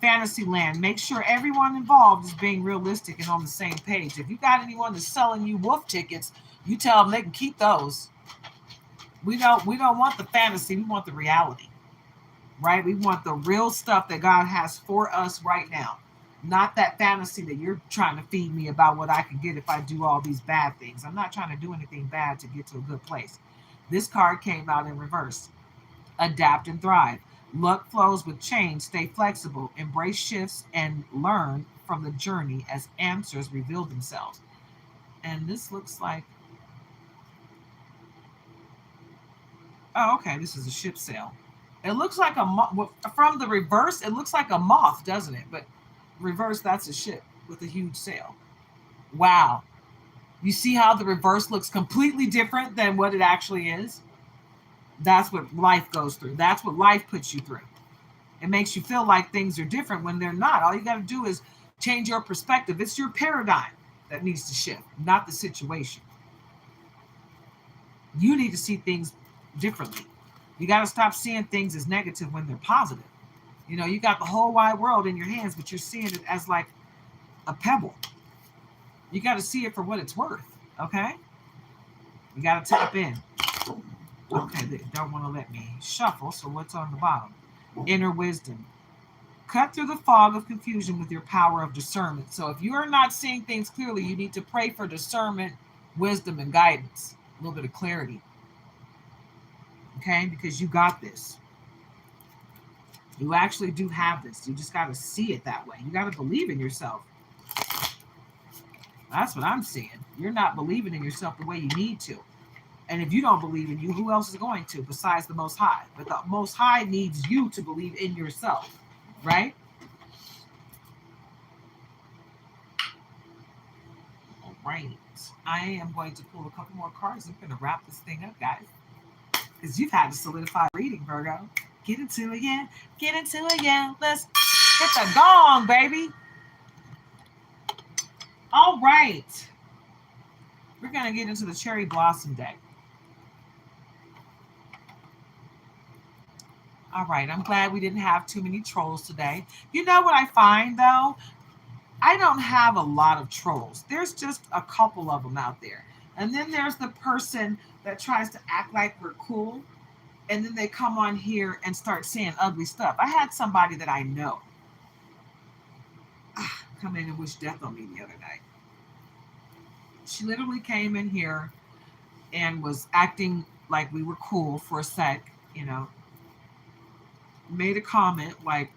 Fantasyland. Make sure everyone involved is being realistic and on the same page. If you got anyone that's selling you wolf tickets, you tell them they can keep those. We don't want the fantasy. We want the reality. Right? We want the real stuff that God has for us right now. Not that fantasy that you're trying to feed me about what I can get if I do all these bad things. I'm not trying to do anything bad to get to a good place. This card came out in reverse. Adapt and thrive. Luck flows with change. Stay flexible. Embrace shifts and learn from the journey as answers reveal themselves. And this looks like, oh, okay, this is a ship sail. It looks like from the reverse, it looks like a moth, doesn't it? But reverse, that's a ship with a huge sail. Wow. You see how the reverse looks completely different than what it actually is? That's what life goes through. That's what life puts you through. It makes you feel like things are different when they're not. All you got to do is change your perspective. It's your paradigm that needs to shift, not the situation. You need to see things differently. You got to stop seeing things as negative when they're positive. You know, you got the whole wide world in your hands, but you're seeing it as like a pebble. You got to see it for what it's worth, okay? You got to tap in. Okay, they don't want to let me shuffle, so what's on the bottom? Inner wisdom. Cut through the fog of confusion with your power of discernment. So if you are not seeing things clearly, you need to pray for discernment, wisdom, and guidance. A little bit of clarity. Okay, because you got this. You actually do have this. You just got to see it that way. You got to believe in yourself. That's what I'm seeing. You're not believing in yourself the way you need to. And if you don't believe in you, who else is going to besides the Most High? But the Most High needs you to believe in yourself, right? All right. I am going to pull a couple more cards. I'm going to wrap this thing up, guys. Because you've had to solidify reading, Virgo. Get into it, yeah. Get into it, yeah. Let's hit the gong, baby. All right. We're going to get into the Cherry Blossom deck. All right. I'm glad we didn't have too many trolls today. You know what I find, though? I don't have a lot of trolls. There's just a couple of them out there. And then there's the person that tries to act like we're cool. And then they come on here and start saying ugly stuff. I had somebody that I know come in and wish death on me the other night. She literally came in here and was acting like we were cool for a sec, you know, made a comment like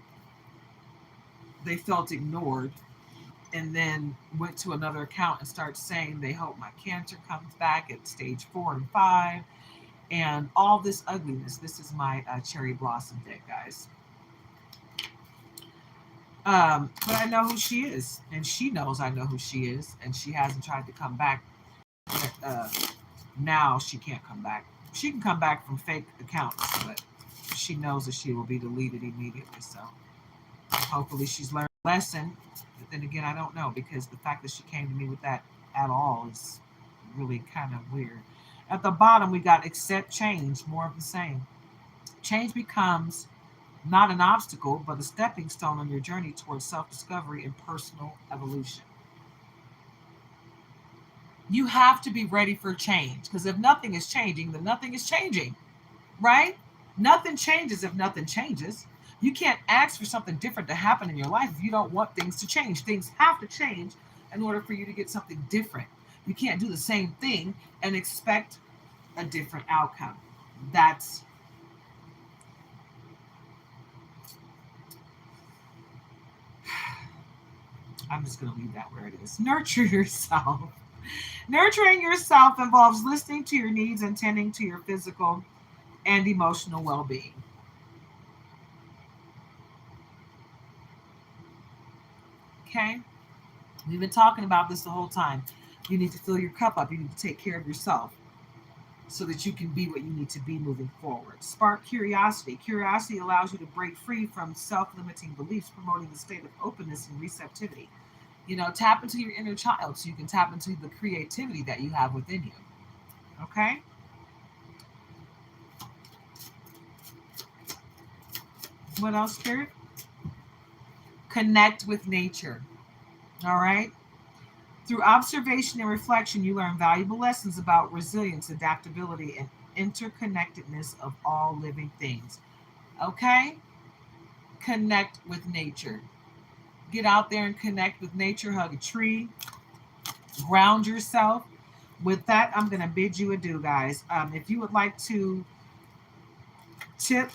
they felt ignored, and then went to another account and started saying they hope my cancer comes back at stage 4 and 5, and all this ugliness. This is my cherry blossom deck, guys. But I know who she is, and she knows I know who she is, and she hasn't tried to come back. Now she can't come back. She can come back from fake accounts, but she knows that she will be deleted immediately. So hopefully she's learned a lesson. But then again, I don't know, because the fact that she came to me with that at all is really kind of weird. At the bottom, we got accept change, more of the same. Change becomes not an obstacle, but a stepping stone on your journey towards self-discovery and personal evolution. You have to be ready for change, because if nothing is changing, then nothing is changing, right? Nothing changes if nothing changes. You can't ask for something different to happen in your life if you don't want things to change. Things have to change in order for you to get something different. You can't do the same thing and expect a different outcome. That's I'm just going to leave that where it is. Nurture yourself. Nurturing yourself involves listening to your needs and tending to your physical and emotional well being. Okay? We've been talking about this the whole time. You need to fill your cup up. You need to take care of yourself so that you can be what you need to be moving forward. Spark curiosity. Curiosity allows you to break free from self limiting beliefs, promoting a state of openness and receptivity. Tap into your inner child so you can tap into the creativity that you have within you. Okay? What else, Spirit? Connect with nature. All right? Through observation and reflection, you learn valuable lessons about resilience, adaptability, and interconnectedness of all living things. Okay? Connect with nature. Get out there and connect with nature, hug a tree, ground yourself. With that, I'm going to bid you adieu, guys. If you would like to tip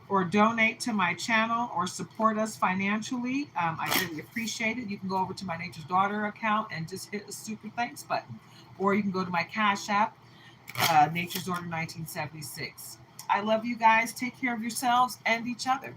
or donate to my channel or support us financially, I really appreciate it. You can go over to my Nature's Daughter account and just hit the super thanks button. Or you can go to my Cash App, Nature's Daughter 1976. I love you guys. Take care of yourselves and each other.